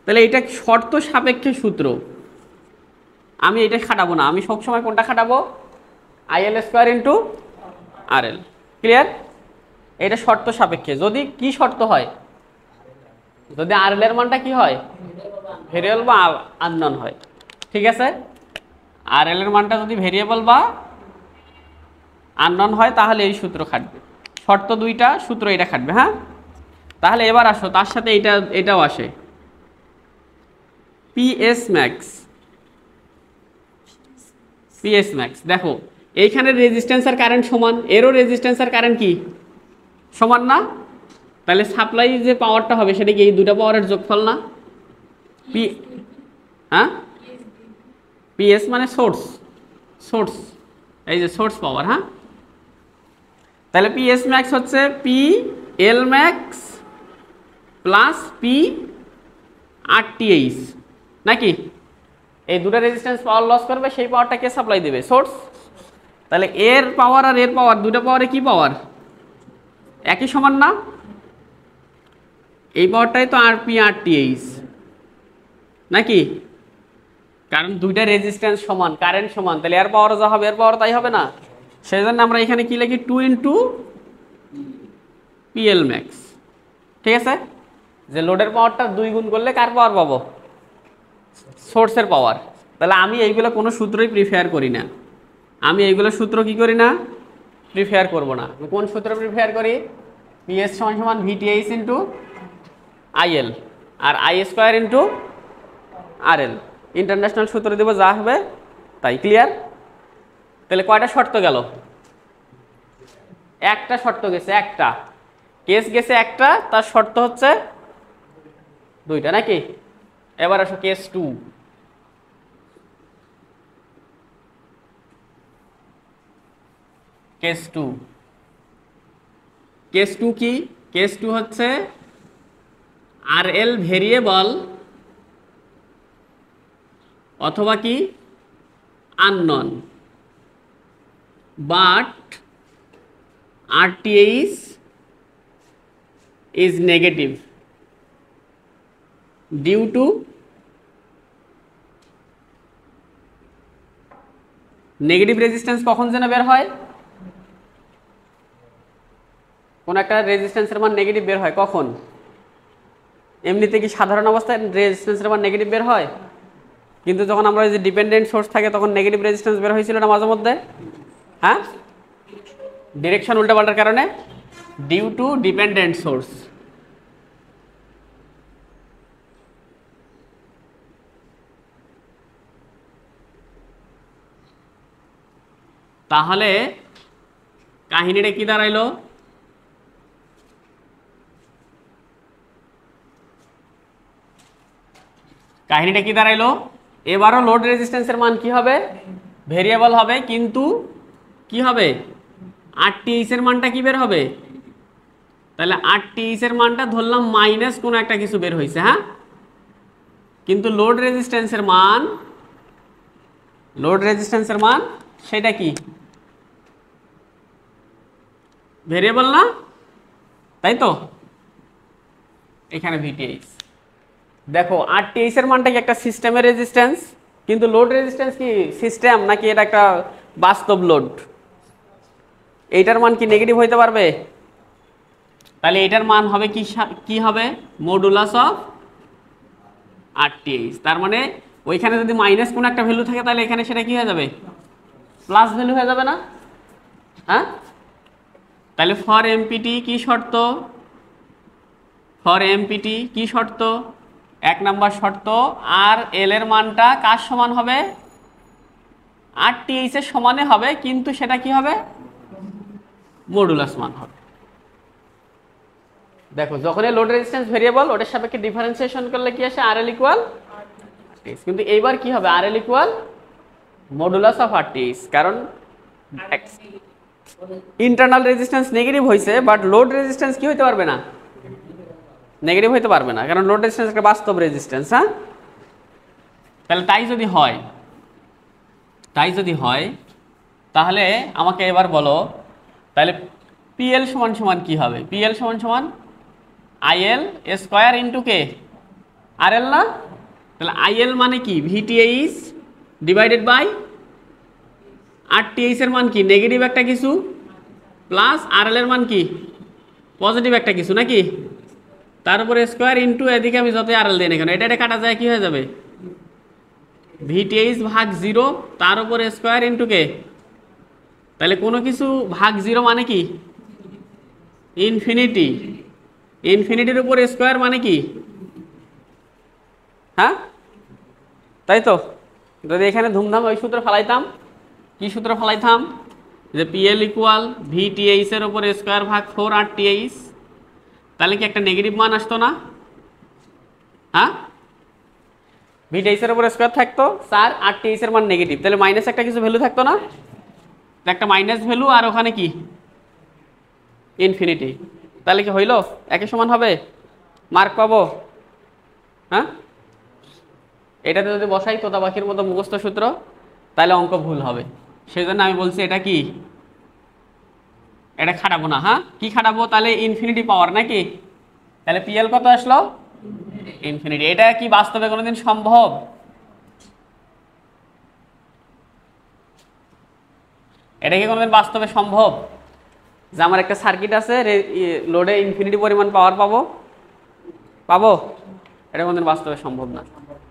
S1: তাহলে এটা শর্ত সাপেক্ষে সূত্র, আমি এটা খাটাবো না, আমি সবসময় কোনটা খাটাবো, IL square into RL. Clear? এটা শর্ত সাপেক্ষে। যদি কি শর্ত হয়, যদি আরএল এর মানটা কি হয়, ভেরিয়েবল বা আননোন হয়। ঠিক আছে? আরএল এর মানটা যদি ভেরিয়েবল বা আননোন হয় তাহলে এই সূত্র খাটবে। শর্ত 2টা, সূত্র এটা খাটবে। হ্যাঁ, তাহলে এবার আসো তার সাথে এটাও আসে, পিএস ম্যাক্স। দেখো এইখানে রেজিস্ট্যান্স আর কারেন্ট সমান, এরও রেজিস্ট্যান্স আর কারেন্ট কি সমান না? তাহলে সাপ্লাই যে পাওয়ারটা হবে সেটা কি এই দুটো পাওয়ারের যোগফল না? পিএস মানে সোর্স, সোর্স, এই যে সোর্স পাওয়ার। হ্যাঁ, তাহলে পিএস ম্যাক্স হচ্ছে P L max plus P RTH নাকি? এই দুটো রেজিস্ট্যান্স পাওয়ার লস করবে, সেই পাওয়ারটা কে সাপ্লাই দেবে? সোর্স। তাহলে এর পাওয়ার আর এর পাওয়ার, দুটো পাওয়ারে কি পাওয়ার? একই সমান না? এই পাওয়ারটাই তো আরপি আরটিএইচ নাকি? কারণ দুইটা রেজিস্ট্যান্স সমান, কারেন্ট সমান, তাহলে এর পাওয়ার যা হবে এর পাওয়ার তাই হবে না? সেই জন্য আমরা এখানে কি লিখি? 2 ইন্টু পিএল ম্যাক্স। ঠিক আছে, যে লোডের পাওয়ারটা 2 গুণ করলে কার পাওয়ার পাবো? সোর্সের পাওয়ার। তাহলে আমি এইগুলো কোনো সূত্রই প্রিফেয়ার করি না, আমি এইগুলো সূত্র কি করি না? প্রিফেয়ার করব না। আমি কোন সূত্র প্রিফেয়ার করি? পিএস সমান সমান ভিটিএইচ ইন্টু আইএল আর I square into RL. International সূত্র দেবো, যা হবে তাই। ক্লিয়ার? তাহলে কয়টা শর্ত গেল? একটা শর্ত গেছে, একটা কেস গেছে একটা, তার শর্ত হচ্ছে দুইটা নাকি? এবার আসো কেস 2। কেস 2, কেস 2 কি? কেস 2 হচ্ছে আরএল ভেরিয়েবল অথবা কি unknown, but RTH is negative due to negative resistance. কখন যেন বের হয়? কোন একটা রেজিস্ট্যান্সের মান নেগেটিভ বের হয় কখন? এমনিতে কি সাধারণ অবস্থায় রেজিস্ট্যান্সের মান নেগেটিভ বের হয়? কিন্তু যখন আমরা যে ডিপেন্ডেন্ট সোর্স থাকে তখন নেগেটিভ রেজিস্ট্যান্স বের হয়েছিল না মাঝে মধ্যে? হ্যাঁ, ডিরেকশন উল্টাপাল্টার কারণে, ডিউ টু ডিপেন্ডেন্ট সোর্স। তাহলে কাহিনীটা কি দাঁড়াইলো? কাহিনীটা কি দাঁড়াইলো? এবারও লোড রেজিস্ট্যান্সের মান কি হবে? ভেরিয়েবল হবে, কিন্তু কি হবে? আরটিএইচ এর মানটা কি বের হবে? তাহলে আরটিএইচ এর মানটা ধরলাম মাইনাস কোনো একটা কিছু বের হয়েছে। হ্যাঁ, কিন্তু লোড রেজিস্ট্যান্সের মান, লোড রেজিস্ট্যান্সের মান সেটা কি? ভেরিয়েবল না? তাই তো, এখানে ভিটিএইচ। দেখো আরটিএইচ এর মানটা কি একটা সিস্টেমের রেজিস্ট্যান্স, কিন্তু লোড রেজিস্ট্যান্স কি সিস্টেম নাকি এটা একটা বাস্তব লোড? এইটার মান কি নেগেটিভ হইতে পারবে? তাহলে এটার মান হবে কি? কি হবে? Modulus of RTH. তার মানে ওইখানে যদি মাইনাস কোন একটা ভ্যালু থাকে তাহলে এখানে সেটা কি হয়ে যাবে? প্লাস ভ্যালু হয়ে যাবে না? হ্যাঁ, তাহলে ফর এমপিটি কি শর্ত? ফর এমপিটি কি শর্ত? 1 নাম্বার শর্ত, আর এল এর মানটা কার সমান হবে? আরটিএইচ এর সমানে হবে, কিন্তু সেটা কি হবে? মডুলাস মান হবে। দেখো যখনই লোড রেজিস্ট্যান্স ভেরিয়েবল, ওটার সাপেক্ষে ডিফারেন্সিয়েশন করলে কি আসে? RL equal RTH. কিন্তু এইবার কি হবে? RL equal modulus of RTH. কারণ ইন্টারনাল রেজিস্ট্যান্স নেগেটিভ হয়েছে, বাট লোড রেজিস্ট্যান্স কি হইতে পারবে না? নেগেটিভ হইতে পারবে না, কারণ লোড রেজিস্ট্যান্স একটা বাস্তব রেজিস্ট্যান্স। হ্যাঁ, তাহলে তাই যদি হয় তাহলে আমাকে এবার বলো, তাহলে পিএল সমান সমান কি হবে? পিএল সমান সমান IL square into k? RL না? তাহলে আইএল মানে কি? ভিটিএইচ ডিভাইডেড বাই আরটিএইচ এর মান কি? নেগেটিভ একটা কিছু, প্লাস আরএল এর মান কি? পজিটিভ একটা কিছু নাকি? তার উপরে স্কোয়ার ইন্টু এদিকে আমি যতই আরএল দিই না কেন এটা কাটা যায়, কি হয়ে যাবে? ভিটিএইচ ভাগ 0 তার উপরে স্কোয়ার ইন্টু কে? তাহলে কোনো কিছু ভাগ 0 মানে কি? ইনফিনিটি। ইনফিনিটির উপর স্কোয়ার মানে কি? হ্যাঁ, তাই তো। যদি এখানে ধুমধাম ওই সূত্র ফেলাইতাম, কি সূত্র ফেলাইতাম? যে পিএল ইকুয়াল ভিটিএইচ এর উপর স্কোয়ার ভাগ 4 আরটিএইচ, তাহলে কি একটা নেগেটিভ মান আসতো না? হ্যাঁ, ভিটা এর উপর স্কোয়ার থাকতো 4 আর টি এর মান নেগেটিভ, তাহলে মাইনাস একটা কিছু ভ্যালু থাকতো না, একটা মাইনাস ভ্যালু আর ওখানে কি ইনফিনিটি, তাহলে কি হইল একই সমান হবে, মার্ক পাবো। হ্যাঁ, এটাতে যদি বসাই তোতা পাখির মতো মুখস্থ সূত্র তাহলে অঙ্ক ভুল হবে, সেই জন্য আমি বলছি এটা কি, এটা খাটাবো না। হ্যাঁ, কি খাটাবো তাহলে ইনফিনিটি পাওয়ার নাকি, তাহলে পিএল কত আসলো ইনফিনিটি। এটা কি বাস্তবে কোনোদিন সম্ভব, এটা কি কোনোদিন বাস্তবে সম্ভব যে আমার একটা সার্কিট আছে লোডে ইনফিনিটি পরিমাণ পাওয়ার পাবো, এটা কোনোদিন বাস্তবে সম্ভব না,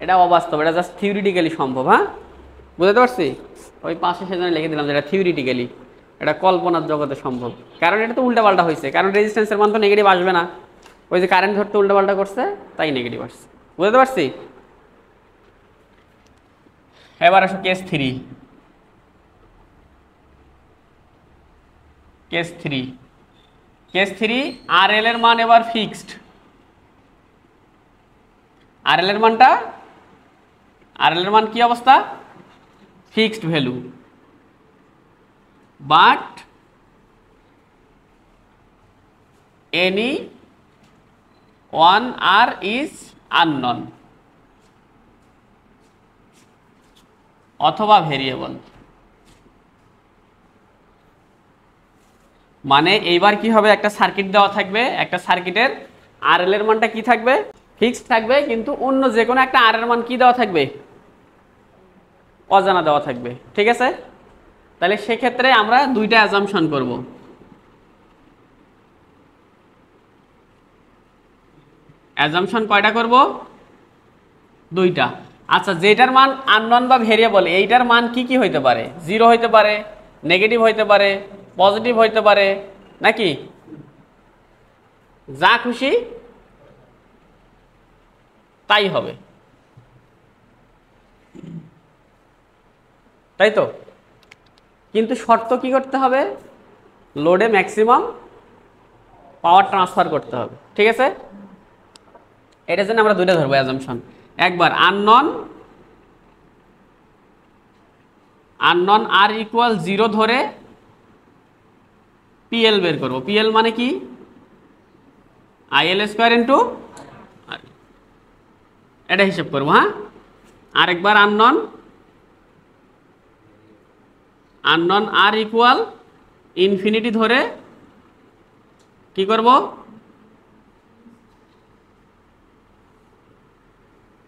S1: এটা অবাস্তব, এটা জাস্ট থিওরিটিক্যালি সম্ভব। হ্যাঁ, বুঝতে পারছি, ওই পাশে সেজন্য লিখে দিলাম যেটা থিওরিটিক্যালি, এটা কল্পনার জগতে সম্ভব, কারণ এটা তো উল্টাপাল্টা হয়েছে, কারণ রেজিস্ট্যান্সের মান তো নেগেটিভ আসবে না, ওই যে কারেন্ট ধরতে উল্টাপাল্টা করছে তাই নেগেটিভ আসছে, বুঝতে পারছি। এবার আসো কেস 3, কেস 3 আর এল এর মান এবার ফিক্সড, আর এল এর মানটা, আর এল এর মান কি অবস্থা, fixed value, but any one R is unknown অথবা ভেরিয়েবল। মানে এইবার কি হবে, একটা সার্কিট দেওয়া থাকবে, একটা সার্কিটের আর এল এর মানটা কি থাকবে, ফিক্সড থাকবে, কিন্তু অন্য যে কোনো একটা আর এর মান কি দেওয়া থাকবে, অজানা দেওয়া থাকবে, ঠিক আছে। তাহলে সেক্ষেত্রে আমরা দুইটা অ্যাজাম্পশন করব, অ্যাজাম্পশন কয়টা করব, দুইটা। আচ্ছা, যেটার মান আননোন বা ভেরিয়েবল, এইটার মান কি কি হইতে পারে, জিরো হইতে পারে, নেগেটিভ হইতে পারে, পজিটিভ হইতে পারে, নাকি যা খুশি তাই হবে, তাই তো। কিন্তু শর্ত কি করতে হবে, লোডে ম্যাক্সিমাম পাওয়ার ট্রান্সফার করতে হবে, ঠিক আছে। এটার জন্য আমরা দুইটা ধরবো অ্যাজাম্পশন, একবার আননোন আর ইকুয়াল 0 ধরে পিএল বের করব, পিএল মানে কি, আইএল স্কোয়ার ইন্টু, এটা হিসেব করবো। হ্যাঁ, আরেকবার আননোন আর ইকুয়াল ইনফিনিটি ধরে কি করব,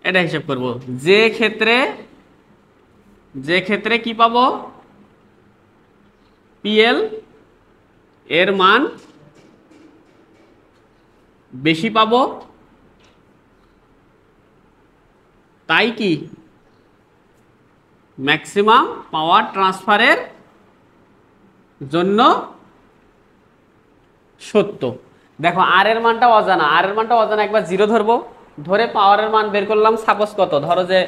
S1: এটা হিসেব করব, যে ক্ষেত্রে কি পাবো, পিএল এর মান বেশি পাবো, তাই কি ম্যাক্সিমাম পাওয়ার ট্রান্সফারের জন্য সত্য। দেখো আর এর মানটা অজানা, একবার 0 ধরবো, ধরে পাওয়ারের মান বের করলাম, সাপোজ কত, ধরো যে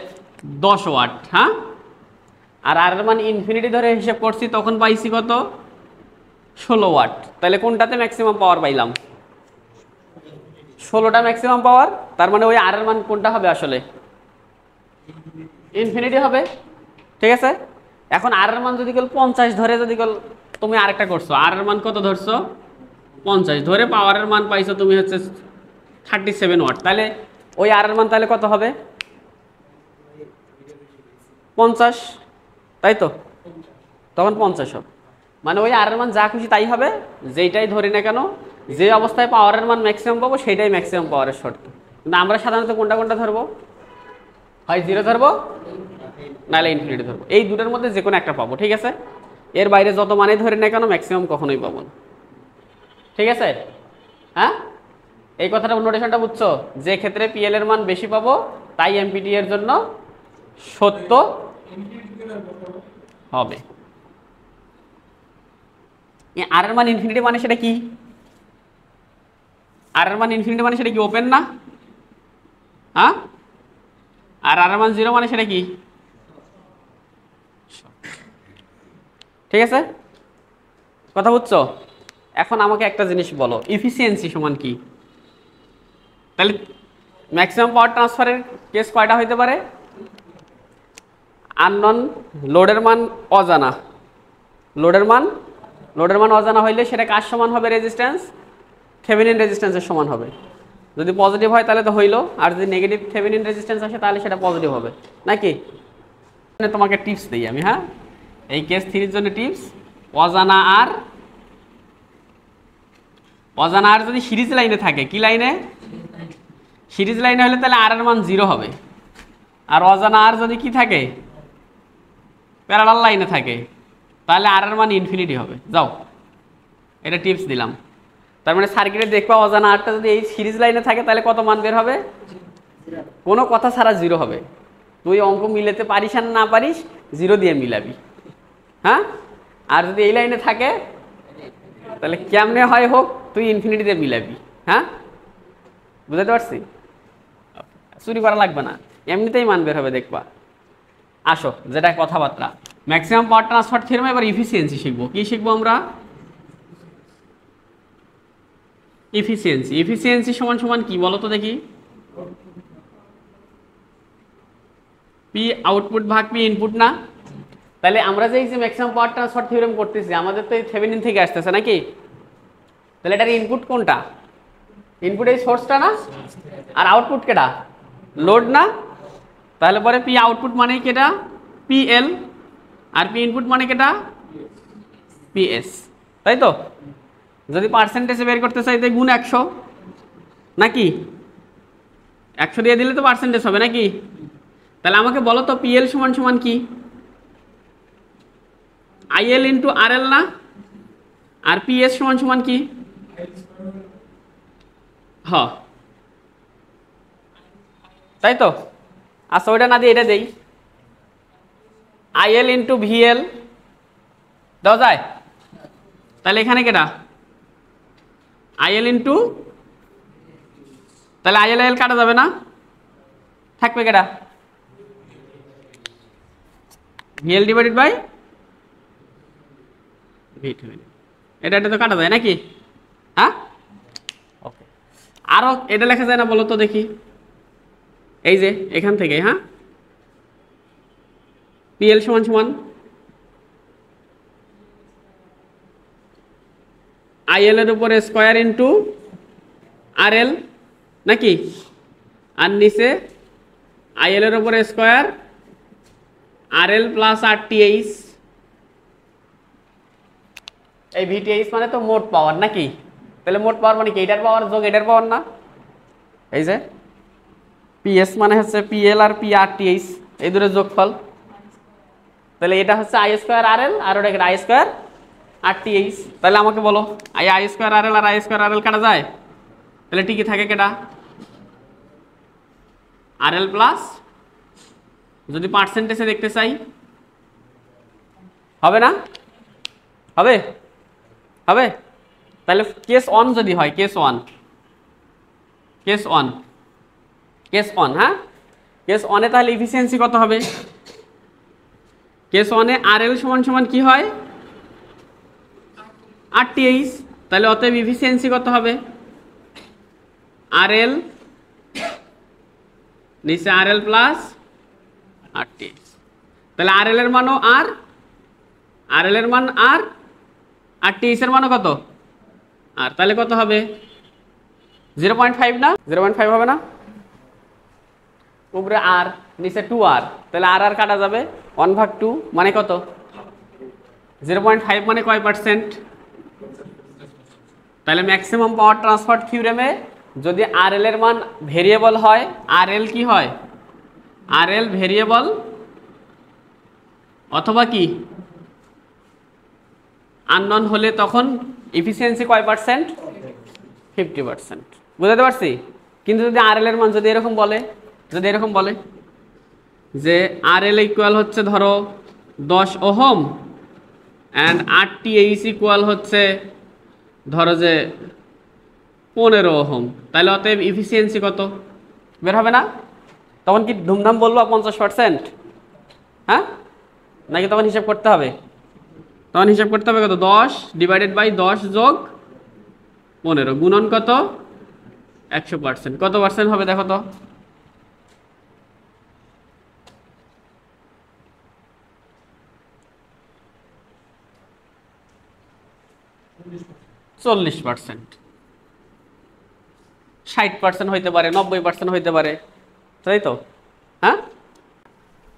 S1: 10 ওয়াট। হ্যাঁ, আর আর এর মান ইনফিনিটি ধরে হিসেব করছি, তখন পাইছি কত, 16 ওয়াট। তাহলে কোনটাতে ম্যাক্সিমাম পাওয়ার পাইলাম, 16টা ম্যাক্সিমাম পাওয়ার, তার মানে ওই আর এর মান কোনটা হবে, আসলে ইনফিনিটি হবে, ঠিক আছে। এখন আর এর মান যদি কেউ 50 ধরে, যদি কেউ তুমি আরেকটা করছো, আর এর মান কত ধরছো 50 ধরে, পাওয়ারের মান পাইছো তুমি হচ্ছে 37 ওয়াট, তাহলে ওই আর এর মান তাহলে কত হবে, 50, তাই তো, তখন 50 হবে। মানে ওই আর এর মান যা খুশি তাই হবে, যেইটাই ধরি না কেন, যে অবস্থায় পাওয়ারের মান ম্যাক্সিমাম পাবো সেইটাই ম্যাক্সিমাম পাওয়ারের শর্ত। কিন্তু আমরা সাধারণত কোনটা ধরবো, হয় 0 ধরবো নাহলে ইনফিনিটি ধরবো, এই দুটোর মধ্যে যে কোনো একটা পাবো, ঠিক আছে। এর বাইরে যত মানে ধরি না কেন ম্যাক্সিমাম কখনোই পাবো না, ঠিক আছে। হ্যাঁ, এই কথাটা নোটেশনটা বুঝছো, যে ক্ষেত্রে পিএল এর মান বেশি পাবো তাই এমপিটি এর জন্য সত্য হবে। আর এর মান ইনফিনিটি মানে সেটা কি, আর এর মান ইনফিনিটি মানে সেটা কি ওপেন না, হ্যাঁ, আর আর এর মান 0 মানে সেটা কি, ঠিক আছে, কথা বুঝছো। এখন আমাকে একটা জিনিস বলো, ইফিসিয়েন্সি সমান কি, তাহলে ম্যাক্সিমাম পাওয়ার ট্রান্সফারের কেস কয়টা হইতে পারে, আননোন, লোডের মান অজানা, লোডের মান অজানা হইলে সেটা কার সমান হবে? রেজিস্ট্যান্স, থেভেনিন রেজিস্ট্যান্সের সমান হবে। যদি পজিটিভ হয় তাহলে তো হইলো, আর যদি নেগেটিভ থেভেনিন রেজিস্ট্যান্স আসে তাহলে সেটা পজিটিভ হবে নাকি? তোমাকে টিপস দিই আমি, হ্যাঁ, এই কেস 3 এর জন্য টিপস। অজানা আর যদি সিরিজ লাইনে থাকে, কি লাইনে? সিরিজ লাইনে হলে তাহলে আর এর মান 0 হবে। আর অজানা আর যদি কি থাকে? প্যারালাল লাইনে থাকে, তাহলে আর এর মান ইনফিনিটি হবে। যাও, এটা টিপস দিলাম। তার মানে সার্কিটে দেখবা অজানা আরটা যদি এই সিরিজ লাইনে থাকে তাহলে কত মান বের হবে? কোনো কথা ছাড়া 0 হবে। তুই অঙ্ক মিলাতে পারিস আর না পারিস 0 দিয়ে মিলাবি, হ্যাঁ। আর যদি এই লাইনে থাকে তাহলে কেমনে হয় হোক তুই ইনফিনিটি দিয়ে মিলাবি, হ্যাঁ। বুঝতে পারছি? চুরি করা লাগবে না, এমনিতেই মান বের হবে, দেখবা। আসো, যেটা কথাবার্তা ম্যাক্সিমাম পাওয়ার ট্রান্সফার থিওরেম। এবার ইফিসিয়েন্সি শিখবো। কি শিখবো আমরা? ইফিসিয়েন্সি সমান সমান কি বলো তো দেখি? পি আউটপুট ভাগ পি ইনপুট না? তাহলে আমরা যে ম্যাক্সিমাম পাওয়ার ট্রান্সফার থিওরেম করতেছি, আমাদের তো এই থেভেনিন থেকে আসতেছে নাকি? তাহলে এটার ইনপুট কোনটা? ইনপুট এই সোর্সটা না? আর আউটপুট কেটা? লোড না? তাহলে পরে পি আউটপুট মানে কেটা? পিএল। আর পি ইনপুট মানে কেটা? পিএস, তাই তো? যদি পার্সেন্টেজে বের করতে চাই তাই গুণ 100 নাকি? 100 দিয়ে দিলে তো পার্সেন্টেজ হবে নাকি? তাহলে আমাকে বলো তো পিএল সমান সমান কি? আইএল ইন্টু আরএল না? আর পিএস সমান সমান কি? হ্যাঁ, তাই তো? আচ্ছা, ওইটা না দিয়ে এটা দেই, আইএল ইন্টু ভিএল দেওয়া যায়? তাহলে এখানে কেটা? আইএল ইন্টু, তাহলে আইএল আইএল কাটা যাবে না? থাকবে কেটা? VL divided by V Thevenin. এটা তো কাটা যায় নাকি? হ্যাঁ, ওকে। আরো এটা লেখা যায় না বলো তো দেখি? এই যে এখান থেকে, হ্যাঁ, পিএল সমান সমান আইএল এর উপরে স্কোয়ার ইন্টু আরএল নাকি? আর নিচে আইএল এর উপরে স্কোয়ার আরএল প্লাস আরটিএইচ। এই ভিটিএইচ মানে তো মোট পাওয়ার নাকি? তাহলে মোট পাওয়ার মানে কি? এটার পাওয়ার যোগ এটার পাওয়ার না? এই যে পিএস মানে হচ্ছে পিএল আর পি আরটিএইচ, এই দুটোর যোগফল। তাহলে এটা হচ্ছে আই স্কোয়ার আরএল, আর ওটা আই স্কোয়ার আরটিএইচ। তাহলে আমাকে বলো আই স্কোয়ার আরএল আর আই স্কোয়ার আরএল কাটা যায়? তাহলে ঠিকই থাকে কেটা? আরএল প্লাস, যদি পার্সেন্টেজে দেখতে চাই হবে না? হবে হবে। তাহলে কেস 1 যদি হয়, কেস 1, হ্যাঁ, কেস 1 এ তাহলে ইফিসিয়েন্সি কত হবে? কেস 1 এ আরএল সমান সমান কি হয়? আরটিএইচ। তাহলে অতএব ইফিসিয়েন্সি কত হবে? আরএল নিচে আরএল প্লাস আরটিএইচ। তাহলে আরএল এর মানও আর, আরএল এর মান আর, আরটিএইচ এর মানও কত? আর। তাহলে কত হবে? 0.5 না? 0.5 হবে না? উপরে আর নিচে 2r, তাহলে আর আর কাটা যাবে, 1/2 মানে কত? 0.5 মানে কয় পার্সেন্ট? তাহলে ম্যাক্সিমাম পাওয়ার ট্রান্সফার থিওরেমে যদি আরএল এর মান ভেরিয়েবল হয়, আরএল কি হয়? আরএল ভেরিয়েবল অথবা কি আননোন হলে তখন এফিসিয়েন্সি কয় পার্সেন্ট? 50%। বুঝতে পারছি? কিন্তু যদি আরএল এর মান যদি এরকম বলে, যে আরএল ইকুয়াল হচ্ছে ধরো 10 ওহম অ্যান্ড আরটিএইচ ইকুয়াল হচ্ছে ধরো যে 15 ওহম, তাহলে অতএব ইফিসিয়েন্সি কত বের হবে না? তখন কি ধুমধাম বলবো 50%? হ্যাঁ, নাকি তখন হিসাব করতে হবে? তখন হিসাব করতে হবে কত? 10 ডিভাইডেড বাই 10 যোগ 15 গুণন কত? 100%। কত পার্সেন্ট হবে দেখো তো? 40%, 60% হইতে পারে, 90% হইতে পারে, তাই তো? হ্যাঁ,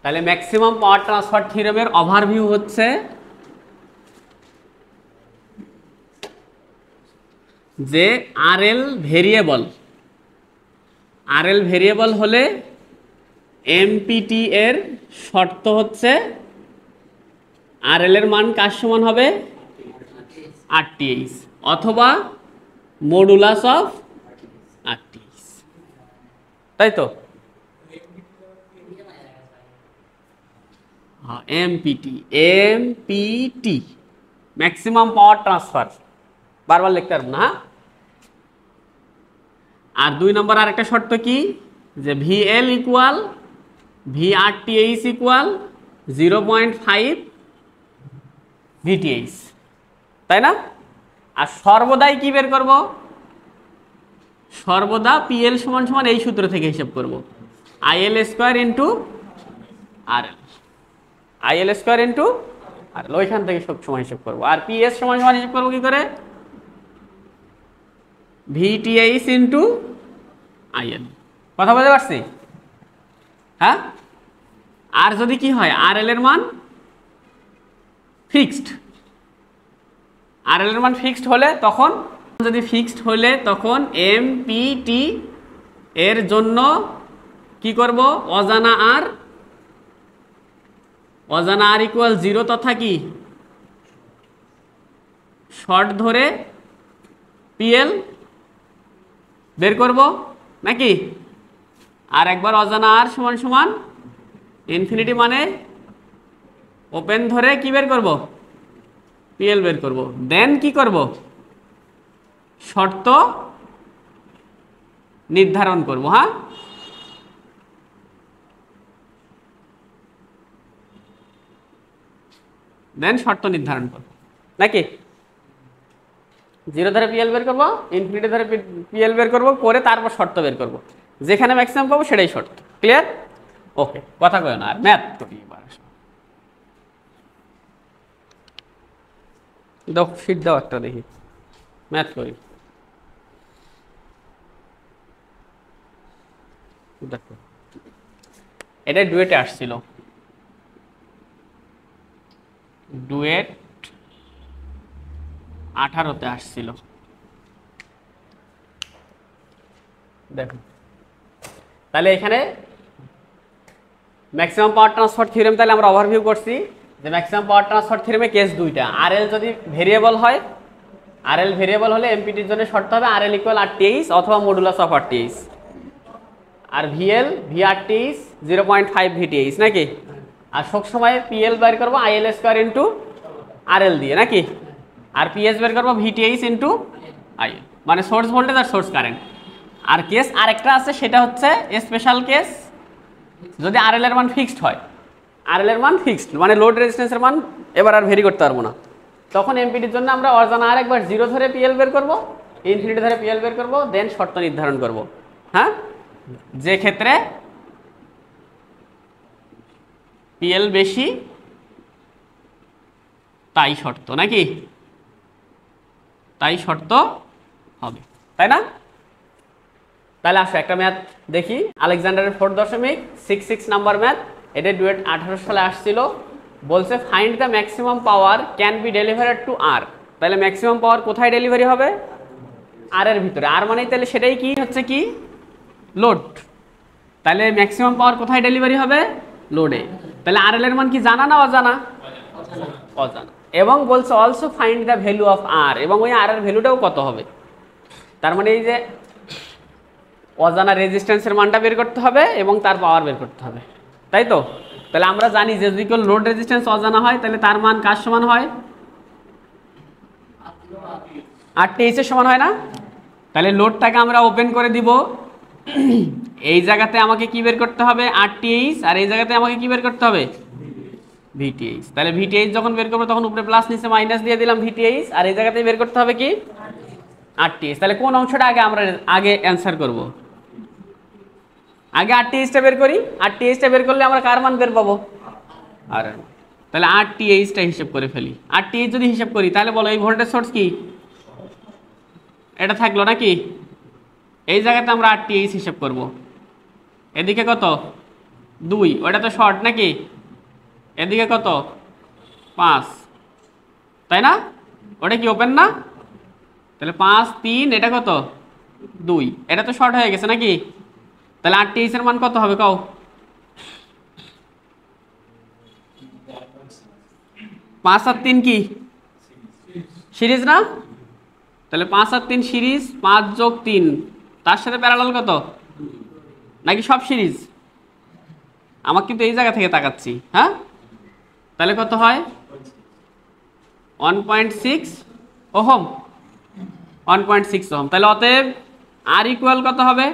S1: তাহলে ম্যাক্সিমাম পাওয়ার ট্রান্সফার থিওরেমের ওভারভিউ হচ্ছে যে আরএল ভেরিয়েবল, আরএল ভেরিয়েবল হলে এমপিটি এর শর্ত হচ্ছে আরএল এর মান কার সমান হবে, আরটিএইচ অথবা মডুলাস অফ আরটিএইচ, তাই তো? হ্যাঁ, এমপিটি ম্যাক্সিমাম পাওয়ার ট্রান্সফার, বারবার লিখতে পারবো না। আর 2 নম্বর আরেকটা শর্ত কি, যে ভিএল ইকুয়াল ভিআরটিএইচ ইকুয়াল 0.5 ভিটিএইচ, তাই না? আর সর্বদাই কি বের করব, সর্বদা পিএল সমান সমান এই সূত্র থেকে হিসাব করব, IL square into RL, IL square into RL, ওইখান থেকে সব সময় হিসাব করব। আর পিএস সমান সমান হিসাব করব কি করে, ভিটিএইচ ইন্টু আইএল। কথা বলতে পারছি? হ্যাঁ, আর যদি কি হয়, আরএল এর মান ফিক্সড, আরএল এর মান ফিক্সড হলে তখন, যদি ফিক্সড হলে তখন এমপিটি এর জন্য কি করব, অজানা আর, অজানা আর ইকুয়াল 0 তথা কি শর্ট ধরে পিএল বের করব নাকি? আর একবার অজানা আর সমান সমান ইনফিনিটি মানে ওপেন ধরে কি বের করব, পিএল বের করব। দেন কি করব, শর্ত নির্ধারণ করব। হ্যাঁ, দেন শর্ত নির্ধারণ করব নাকি? 0 ধরে পিএল বের করব, ইনফিনিটি ধরে পিএল বের করব, করে তারপর শর্ত বের করব, যেখানে ম্যাক্সিমাম পাবো সেটাই শর্ত। ক্লিয়ার? ওকে, কথা কয় না। আর ম্যাথ করি এবার, দাও শীট দাও একটা, দেখি ম্যাথ করি। দেখো এটা ডুয়েটে আসছিল, ডুয়েট 18-তে আসছিল। দেখো তাহলে এখানে ম্যাক্সিমাম পাওয়ার ট্রান্সফার থিওরেম তাহলে আমরা ওভারভিউ করছি যে ম্যাক্সিমাম পাওয়ার ট্রান্সফার থিওরেমে কেস দুইটা, আরএল যদি ভেরিয়েবল হয়, আরএল ভেরিয়েবল হলে এমপিটির জন্য শর্ত হবে আরএল ইকুয়াল আরটিএইচ অথবা মডুলাস অফ আরটিএইচ, আর ভিএল ভিআরটিএইচ 0.5 ভিটিএইচ নাকি? আর সব সময় পিএল বের করবো আইএল স্কোয়ার ইন্টু আরএল দিয়ে নাকি? আর পিএস বের করবো ভিটিএইচ ইন্টু আইএল, মানে সোর্স ভোল্টেজ আর সোর্স কারেন্ট। আর কেস আরেকটা আছে, সেটা হচ্ছে স্পেশাল কেস, যদি আরএল এর মান ফিক্সড হয়, আরএল এর মান ফিক্সড মানে লোড রেজিস্ট্যান্সের মান এবার আর ভেরি করতে পারবো না, তখন এমপিটির জন্য আমরা অজানা আর একবার 0 ধরে পিএল বের করব, ইনফিনিটি ধরে পিএল বের করব, দেন শর্ত নির্ধারণ করব। হ্যাঁ, যে ক্ষেত্রে পিএল বেশি তাই শর্ত নাকি, তাই শর্ত হবে, তাই না? তাহলে আসো একটা ম্যাথ দেখি, আলেকজান্ডারের 4.66 নাম্বার ম্যাথ, এটা ডুয়েট 18 সালে আসছিল। বলছে find the maximum power can be delivered to R. তাহলে ম্যাক্সিমাম পাওয়ার কোথায় ডেলিভারি হবে, আর এর ভিতরে। আর মানে তাহলে সেটাই কি হচ্ছে, কি লোড। তাহলে ম্যাক্সিমাম পাওয়ার কোথায় ডেলিভারি হবে, লোডে। তাহলে আর এর মান কি জানা না অজানা, অজানা। এবং বলছে also find the value of R, এবং ওই আর এর ভ্যালুটাও কত হবে। তার মানে এই যে অজানা রেজিস্ট্যান্সের মানটা বের করতে হবে এবং তার পাওয়ার বের করতে হবে, তাই তো? তাহলে আমরা জানি যে যদি কেউ লোড রেজিস্ট্যান্স অজানা হয় তাহলে তার মান কার সমান হয়, RTH এর সমান হয় না? তাহলে লোডটাকে আমরা ওপেন করে দিব, এই জায়গাতে আমাকে কি বের করতে হবে, RTH, আর এই জায়গাতে আমাকে কি বের করতে হবে, VTH। তাহলে VTH যখন বের করবো তখন উপরে প্লাস নিচে মাইনাস দিয়ে দিলাম VTH, আর এই জায়গাতে বের করতে হবে কি, RTH। তাহলে কোন অংশটা আমরা আগে অ্যান্সার করব, আগে RTH-টা বের করি। RTH-টা বের করলে আমরা কার মান বের পাবো, আর তাহলে RTH-টা হিসাব করে ফেলি। RTH যদি হিসাব করি তাহলে বলো এই ভোল্টেজ সোর্স কি এটা থাকলো নাকি? এই জায়গাতে আমরা RTH হিসেব করব। এদিকে কত 2, ওটা তো শর্ট নাকি? এদিকে কত 5, তাই না? ওটা কি ওপেন না? তাহলে 5 3, এটা কত 2, এটা তো শর্ট হয়ে গেছে নাকি? তাহলে RTH এর মান কত হবে কও? 5 আর 3 কি সিরিজ না? তাহলে 5 আর 3 সিরিজ, 5 যোগ 3 তার সাথে প্যারালাল কত, নাকি সব সিরিজ? আমার কিন্তু এই জায়গা থেকে তাকাচ্ছি, হ্যাঁ? তাহলে কত হয় 1.6 ওহম, 1.6 ওহম। তাহলে অতএব আর ইকুয়াল কত হবে?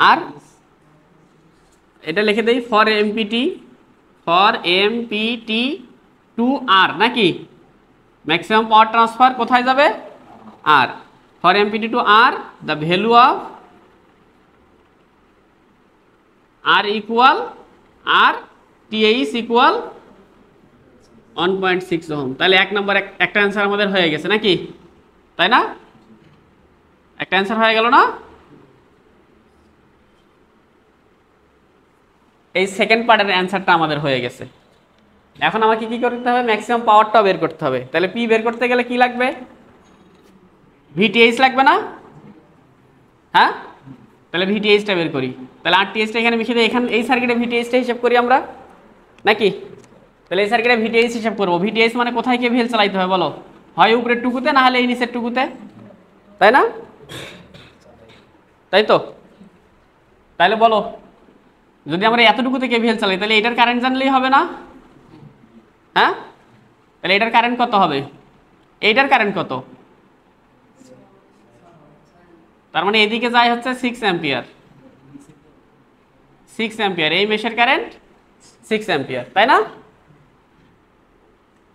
S1: আর এটা লিখে দেই, ফর এমপিটি টু আর নাকি ম্যাক্সিমাম পাওয়ার ট্রান্সফার কোথায় যাবে? আর for MPT to R the value of R equal R TH equal 1.6 ohm. তাহলে এক নম্বর একটা অ্যান্সার আমাদের হয়ে গেছে নাকি, তাই না? একটা অ্যান্সার হয়ে গেল না? এই সেকেন্ড পার্টের অ্যান্সারটা আমাদের হয়ে গেছে। এখন আমাকে কি করতে হবে? ম্যাক্সিমাম পাওয়ারটাও বের করতে হবে। তাহলে পি বের করতে গেলে কি লাগবে? ভিটিএইচ লাগবে না? হ্যাঁ, তাহলে ভিটিএইচটা বের করি। তাহলে আরটিএইচটা এখানে মিশিয়ে দিই, এখানে এই সার্কিটে ভিটিএইচটা হিসাব করি আমরা নাকি? তাহলে এই সার্কিটে ভিটিএইচ হিসাব করবো। ভিটিএইচ মানে কোথায় কেভিএল চালাইতে হবে বলো? হয় উপরের টুকুতে, না হলে এই নিচের টুকুতে, তাই না? তাই তো? তাহলে বলো, যদি আমরা এতটুকুতে কেভিএল চালাই তাহলে এটার কারেন্ট জানলেই হবে না? হ্যাঁ, তাহলে এটার কারেন্ট কত হবে? এইটার কারেন্ট কত? তার মানে এদিকে যায় হচ্ছে 6 অ্যাম্পিয়ার। 6 অ্যাম্পিয়ার, এই মেশের কারেন্ট 6 অ্যাম্পিয়ার, তাই না?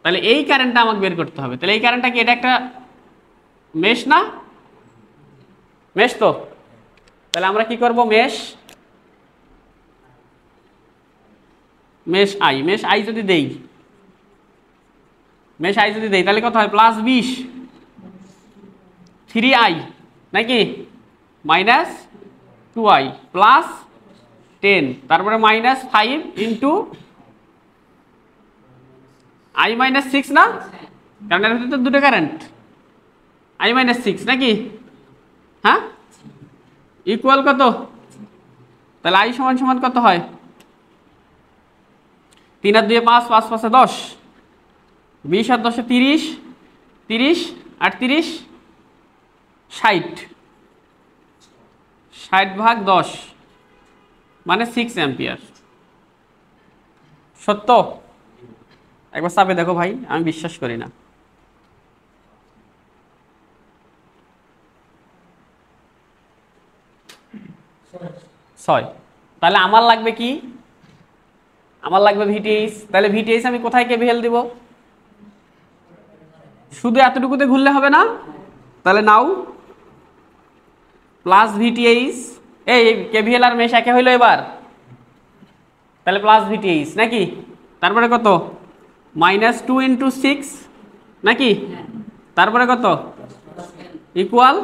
S1: তাহলে এই কারেন্টটা আমাকে বের করতে হবে। তাহলে এই কারেন্টটা কি, এটা একটা মেশ না? মেশ তো। তাহলে আমরা কি করব? মেশ আই যদি দেই, তাহলে কত হয়? প্লাস 20 3i নাকি মাইনাস 2i প্লাস 10, তারপরে মাইনাস 5 ইন্টু i মাইনাস 6 না? কারণ এর ভিতরে তো দুটো কারেন্ট, i মাইনাস 6 নাকি? হ্যাঁ, ইকুয়াল কত? তাহলে i সমান সমান কত হয়? 3 আর 2 5, 5 5 10, 20 আর 10 30, 30 আর 30 60, 60 ভাগ 10 মানে 6 অ্যাম্পিয়ার। সত্য? একবার চাপে দেখো ভাই, আমি বিশ্বাস করি না। ছয়। তাহলে আমার লাগবে কি? আমার লাগবে ভিটিএইচ। তাহলে ভিটিএইচ আমি কোথায় কেভিএল দিব? শুধু এতটুকুতে ঘুরলে হবে না? তাহলে নাও প্লাস ভিটিএইচ, এই কেভিএল আর মেশ একে হইলো এবার, তাহলে প্লাস ভিটিএইচ নাকি? তারপরে কত? মাইনাস 2 ইন্টু 6 নাকি? তারপরে কত? ইকুয়াল,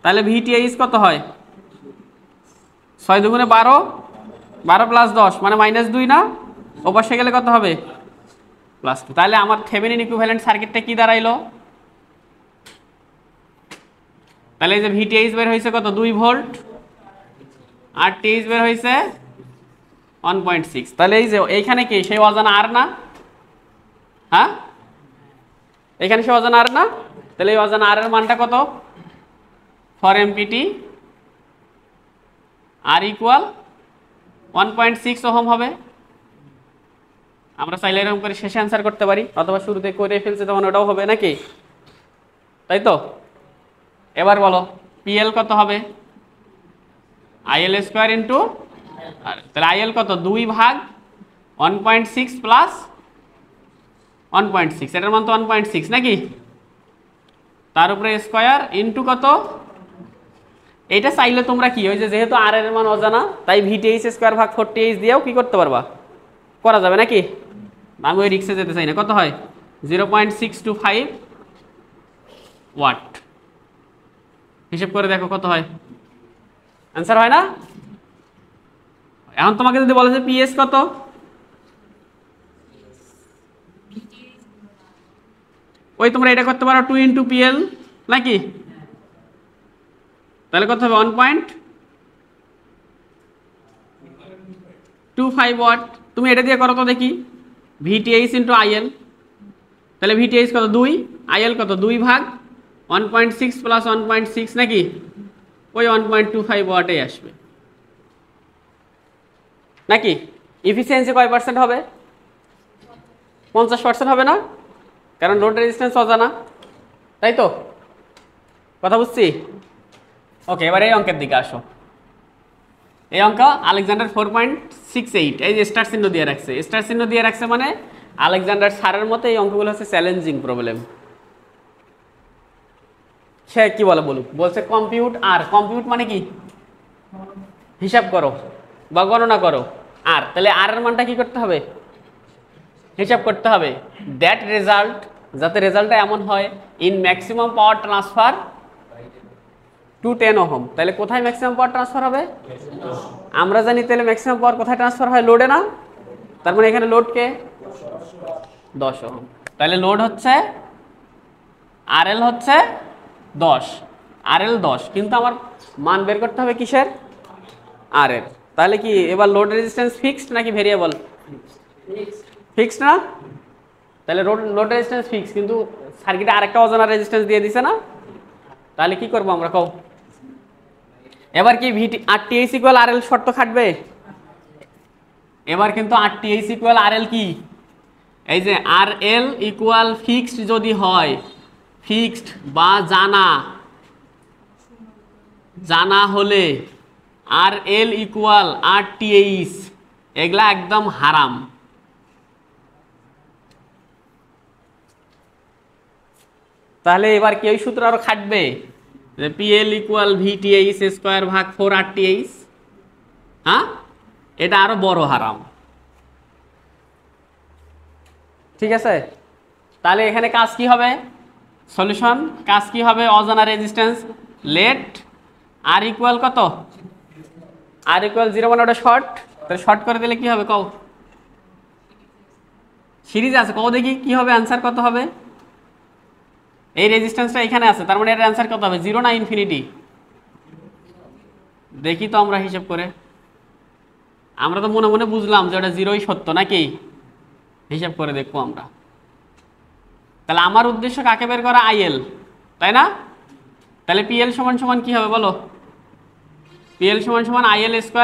S1: তাহলে ভিটিএইচ কত হয়? 6 দুগুণে 12, 12 প্লাস 10 মানে মাইনাস 2 না? ওপাশে গেলে কত হবে? প্লাস 2। তাহলে আমার থেভেনিন ইকুইভ্যালেন্ট সার্কিটটা কি দাঁড়াইলো? তাহলে এই যে ভিটিএইচ বের হয়েছে কত? 2 ভোল্ট, আর টিএইচ বের হয়েছে 1.6। তাহলে এই যে এইখানে কি সেই অজানা আর না? হ্যাঁ, এখানে সেই অজানা আর না? তাহলে এই অজানা আর এর মানটা কত? For MPT R equal 1.6 ohm হবে। আমরা চাইলে এরকম করে শেষে অ্যান্সার করতে পারি, অথবা শুরুতে করে ফেলছে তখন ওটাও হবে নাকি? তাই তো? এবার বলো পিএল কত হবে? আইএল স্কোয়ার ইন্টু আর, তাহলে আইএল কত? 2 ভাগ 1.6 প্লাস 1.6, এটার মান তো 1.6 নাকি? তার উপরে স্কোয়ার ইন্টু কত? এইটা চাইলে তোমরা কি, ওই যে যেহেতু আর এর মান অজানা তাই ভিটিএইচ স্কোয়ার ভাগ 40h দিয়েও কি করতে পারবা, করা যাবে নাকি? আমি ওই রিক্সে যেতে চাই না। কত হয়? 0.625 ওয়াট। হিসেব করে দেখো কত হয়, অ্যান্সার হয় না? এখন তোমাকে যদি বলে যে পিএস কত, ওই তোমরা এটা করতে পারো 2 × PL নাকি, তাহলে কত হবে 1.25 ওয়াট। তুমি এটা দিয়ে করো তো দেখি, VTH × IL, তাহলে VTH কত 2, IL কত 2/1.6 + 1.6 নাকি, ওই 1.25 ওয়াটে আসবে নাকি। এফিসিয়েন্সি কয় পার্সেন্ট হবে? 50% হবে না, কারণ লোড রেজিস্ট্যান্স অজানা, তাই তো? কথা বুঝছি? ওকে, এবার এই অঙ্কের দিকে আসো। এই অঙ্ক আলেকজান্ডার 4.68, এই যে স্টার চিহ্ন দিয়ে রাখছে, স্টার চিহ্ন দিয়ে রাখছে মানে আলেকজান্ডার স্যারের মতে এই অঙ্কগুলো হচ্ছে চ্যালেঞ্জিং প্রবলেম। সে কি বলে বলুক, বলছে কম্পিউট, আর কম্পিউট মানে কি, হিসাব করো বা গণনা করো। আর তাহলে আর এর মানটা কি করতে হবে, হিসাব করতে হবে। দ্যাট রেজাল্ট, যাতে রেজাল্টটা এমন হয়, in maximum power transfer to 10 ohm. তাহলে কোথায় ম্যাক্সিমাম পাওয়ার ট্রান্সফার হবে? আমরা জানি তাহলে ম্যাক্সিমাম পাওয়ার কোথায় ট্রান্সফার হয়, লোডে না? তার মানে এখানে লোডকে 10 ওহম। তাহলে লোড হচ্ছে RL হচ্ছে 10, RL 10, কিন্তু আমার মান বের করতে হবে কিসের, RL। তাহলে কি এবার লোড রেজিস্ট্যান্স ফিক্সড নাকি ভেরিয়েবল? ফিক্সড না? তাহলে লোড রেজিস্ট্যান্স ফিক্স, কিন্তু সার্কিটে আরেকটা অজানা রেজিস্ট্যান্স দিয়ে দিছে না, তাহলে কি করবো আমরা কও? এবার কি RTH = RL শর্ত খাটবে? এবার কিন্তু RTH = RL কি, এই যে RL = ফিক্সড যদি হয়, ফিক্সড বা জানা হলে RL = RTH, এগুলা একদম হারাম। তাহলে এবার কি ওই সূত্র আরো খাটবে যে PL = VTH²/4 RTH? হ্যাঁ, এটা আরো বড় হারাম। ঠিক আছে, তাহলে এখানে কাজ কি হবে, সলিউশন কাজ কি হবে, অজানা রেজিস্ট্যান্স লেট R = কত, R = 0 মানে ওটা শর্ট, তাহলে শর্ট করে দিলে কি হবে কও? সিরিজ আছে, কও দেখি কি হবে, অ্যান্সার কত হবে? এই রেজিস্ট্যান্সটা এখানে আছে, তার মানে এর অ্যান্সার কত হবে, 0 না ইনফিনিটি? দেখি তো আমরা হিসাব করে, আমরা তো মনে মনে বুঝলাম যে ওটা 0ই সত্য নাকি, হিসাব করে দেখবো আমরা। তাহলে আমার উদ্দেশ্য কাকে বের করা, IL, তাই না? তাহলে PL = কি হবে বলো, PL = IL² ×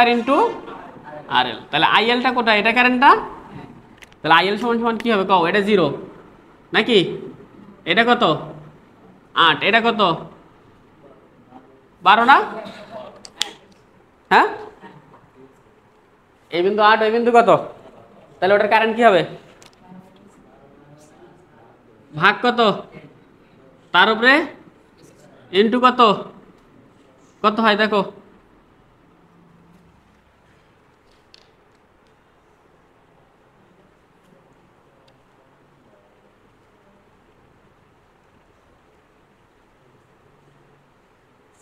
S1: RL। তাহলে ILটা কোথায়, এটা কারেন্টটা, তাহলে IL = কি হবে কও? এটা 0 নাকি, এটা কত 8, এটা কত 12 না? হ্যাঁ, এই বিন্দু 8, ওই বিন্দু কত, তাহলে ওটার কারেন্ট কি হবে, ভাগ কত, তার উপরে ইনটু কত, কত হয় দেখো,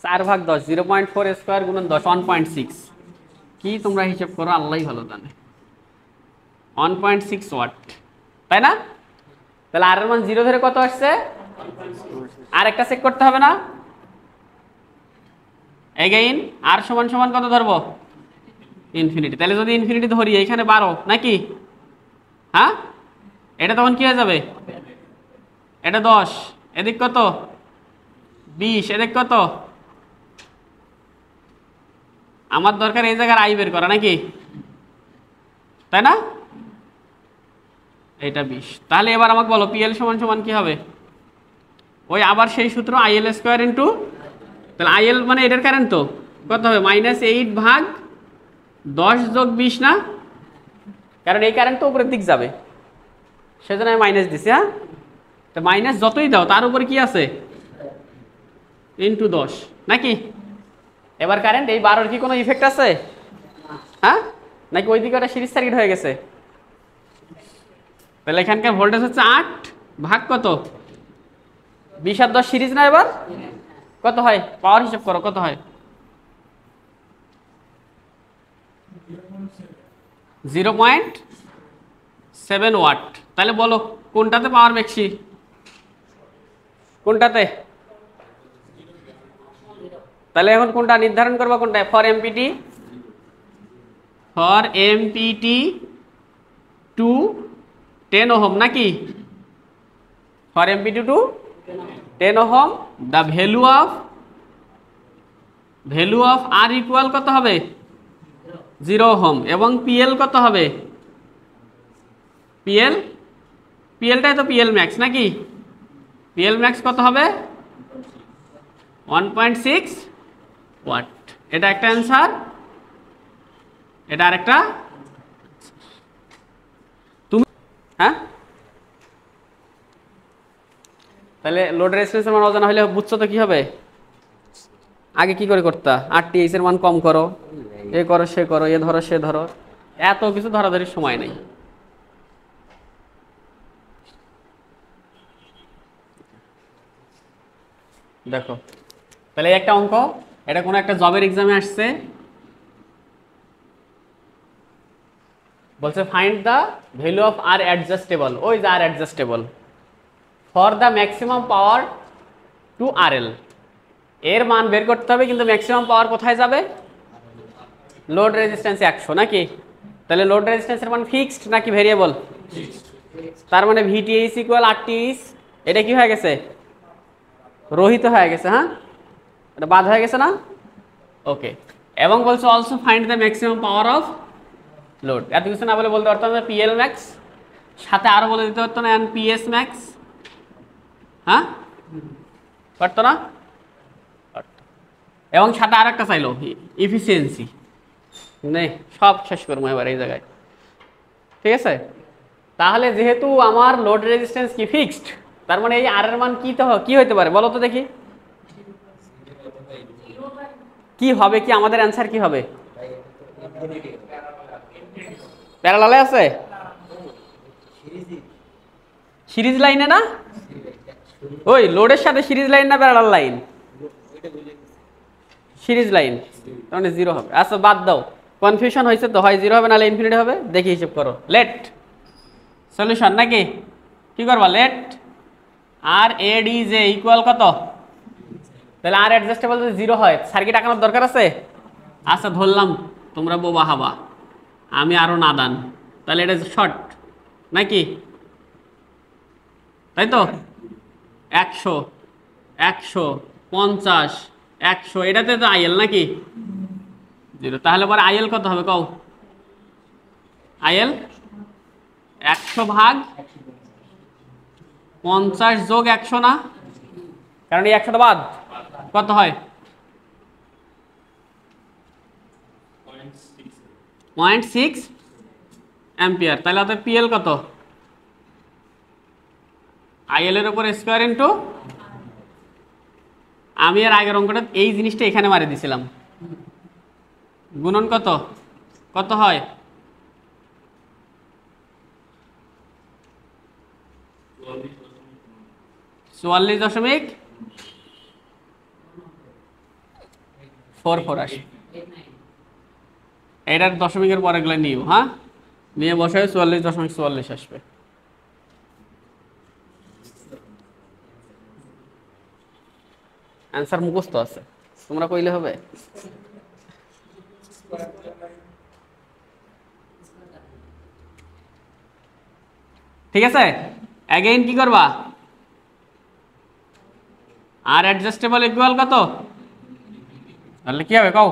S1: চার ভাগ 10, 0.4² × 10, 1.6। কি তোমরা হিসাব করো, আল্লাহই ভালো জানে। 1.6 ওয়াট, তাই না? তাহলে আর এর মান 0 ধরে কত আসছে, আর একটা চেক করতে হবে না? এগেইন আর = কত ধরবো, ইনফিনিটি। তাহলে যদি ইনফিনিটি ধরি, এখানে 12 নাকি, হ্যাঁ, এটা তখন কি হয়ে যাবে, এটা 10, এদিক কত 20, এদিক কত, আমার দরকার এই জায়গার আই বের করা নাকি, তাই না? এটা 20। তাহলে এবার আমাকে বলো PL = কি হবে, ওই আবার সেই সূত্র IL² × তাহলে IL মানে এটার কারেন্ট তো কত হবে, -8/10 + 20 না, কারণ এই কারেন্ট তো উপরের দিক যাবে, সেজন্য আমি মাইনাস দিছি। হ্যাঁ, তো মাইনাস যতই দাও তার উপরে কি আছে, × 10 নাকি। এবার কারেন্ট এই 12-র কি কোনো ইফেক্ট আছে, হ্যাঁ, নাকি ওই দিকে একটা সিরিজ সার্কিট হয়ে গেছে? তাহলে এখানকার ভোল্টেজ হচ্ছে 8 ভাগ কত, 20 আর 10 সিরিজ না এবার কত হয় পাওয়ার হিসাব করো কত হয় 0.7 ওয়াট তাহলে বলো কোনটাতে পাওয়ার বেশি কোনটাতে তাহলে এখন কোনটা নির্ধারণ করবো কোনটা ফর এমপিটি টু 10 ওহম নাকি for MPT to 10 ohm the value of R equal কত হবে 0 ওহম এবং পিএল কত হবে পিএলটাই তো পিএল ম্যাক্স নাকি পিএল ম্যাক্স কত হবে 1.6 ওয়াট এটা একটা অ্যান্সার এটা আরেকটা তুমি হ্যাঁ তাহলে লোড রেজিস্ট্যান্সের মান অজানা হলে বুঝছো তো কি হবে আগে কি করে করতা আরটিএইচ এর মান কম করো এ করো সে করো এ ধরো সে ধরো এত কিছু ধরাধরির সময় নেই দেখো তাহলে একটা অঙ্ক এটা কোনো একটা জবের এক্সামে আসছে বলছে find the value of R adjustable ওই যে R adjustable for the maximum power to RL এর মান বের করতে হবে কিন্তু ম্যাক্সিমাম পাওয়ার কোথায় যাবে লোড রেজিস্ট্যান্স 100 নাকি তাহলে লোড রেজিস্ট্যান্সের মান ফিক্সড নাকি ভেরিয়েবল তার মানে ভিটিএইচ ইকুয়াল আরটিএইচ এটা কি হয়ে গেছে রহিত হয়ে গেছে হ্যাঁ এটা বাদ হয়ে গেছে না ওকে এবং বলছে also find the maximum power of load এত কিছু না বলে বলতে পারতাম না পিএল ম্যাক্স সাথে আরো বলে দিতে পারতো না পিএস ম্যাক্স হ্যাঁ পারতো না এবং সাথে আর একটা চাইলো ইফিসিয়েন্সি নেই সব শেষ করবো এবার এই জায়গায় ঠিক আছে তাহলে যেহেতু আমার লোড রেজিস্ট্যান্স কি ফিক্সড তার মানে এই আর এর মান কি হতে পারে বলো তো দেখি কি হবে কি আমাদের অ্যান্সার কি হবে প্যারালালে আছে সিরিজ লাইনে না ওই লোডের সাথে সিরিজ লাইন না প্যারালাল লাইন সিরিজ লাইন মানে 0 হবে আচ্ছা বাদ দাও কনফিউশন হয়েছে তো হয় 0 হবে নাহলে ইনফিনিটি হবে দেখি হিসাব করো লেট সলিউশন নাকি কি করবা লেট আর এডিজে ইকুয়াল কত তাহলে আর অ্যাডজাস্টেবল যদি 0 হয় সার্কিট আঁকানোর দরকার আছে আচ্ছা ধরলাম তোমরা বোবা হাবা আমি আরো নাদান তাহলে এটা শর্ট নাকি তাই তো 100 150 100 এটাতে তো আইএল নাকি 0 তাহলে পরে আইএল কত হবে কও আইএল 100 ভাগ 50 যোগ 100 না কারণ এই 100টা বাদ কত হয় 0.6 অ্যাম্পিয়ার তাহলে অত পিএল কত আইএল এর উপর স্কয়ার ইনটু আমি এর আগের অঙ্কটা এই জিনিসটা এখানে মারি দিছিলাম গুণন কত কত হয় 44.44 আসে এটার দশমিকের পরে গেলে নিও হ্যাঁ নিয়ে বসায় 44.44 আসবে অ্যান্সার মুখস্থ আছে তোমরা কইলে হবে ঠিক আছে অ্যাগেইন কি করবা আর অ্যাডজাস্টেবল ইকুয়াল কত তাহলে কি হবে কও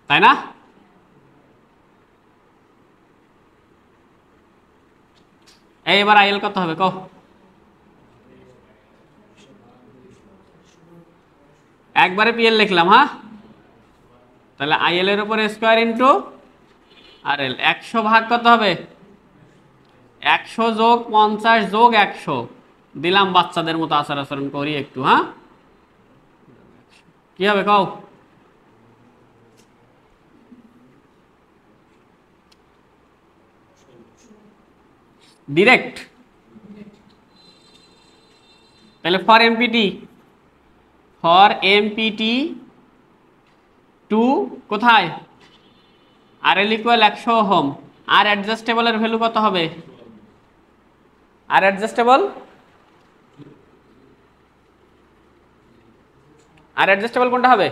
S1: তাই না এবার আইএল কত হবে কও একবারে পিএল লিখলাম হ্যাঁ তাহলে আইএল এর উপর স্কয়ার ইনটু আরএল 100 ভাগ কত হবে 100 যোগ 50 যোগ 100 দিলাম বাচ্চাদের মতো আচার আচরণ করি একটু হ্যাঁ কি হবে কও ডিরেক্ট, তাহলে ফর এমপিটি টু কোথায় আর এল ইকুয়াল 100 ওহম। আর অ্যাডজাস্টেবলের ভ্যালু কত হবে? আর অ্যাডজাস্টেবল কোনটা হবে?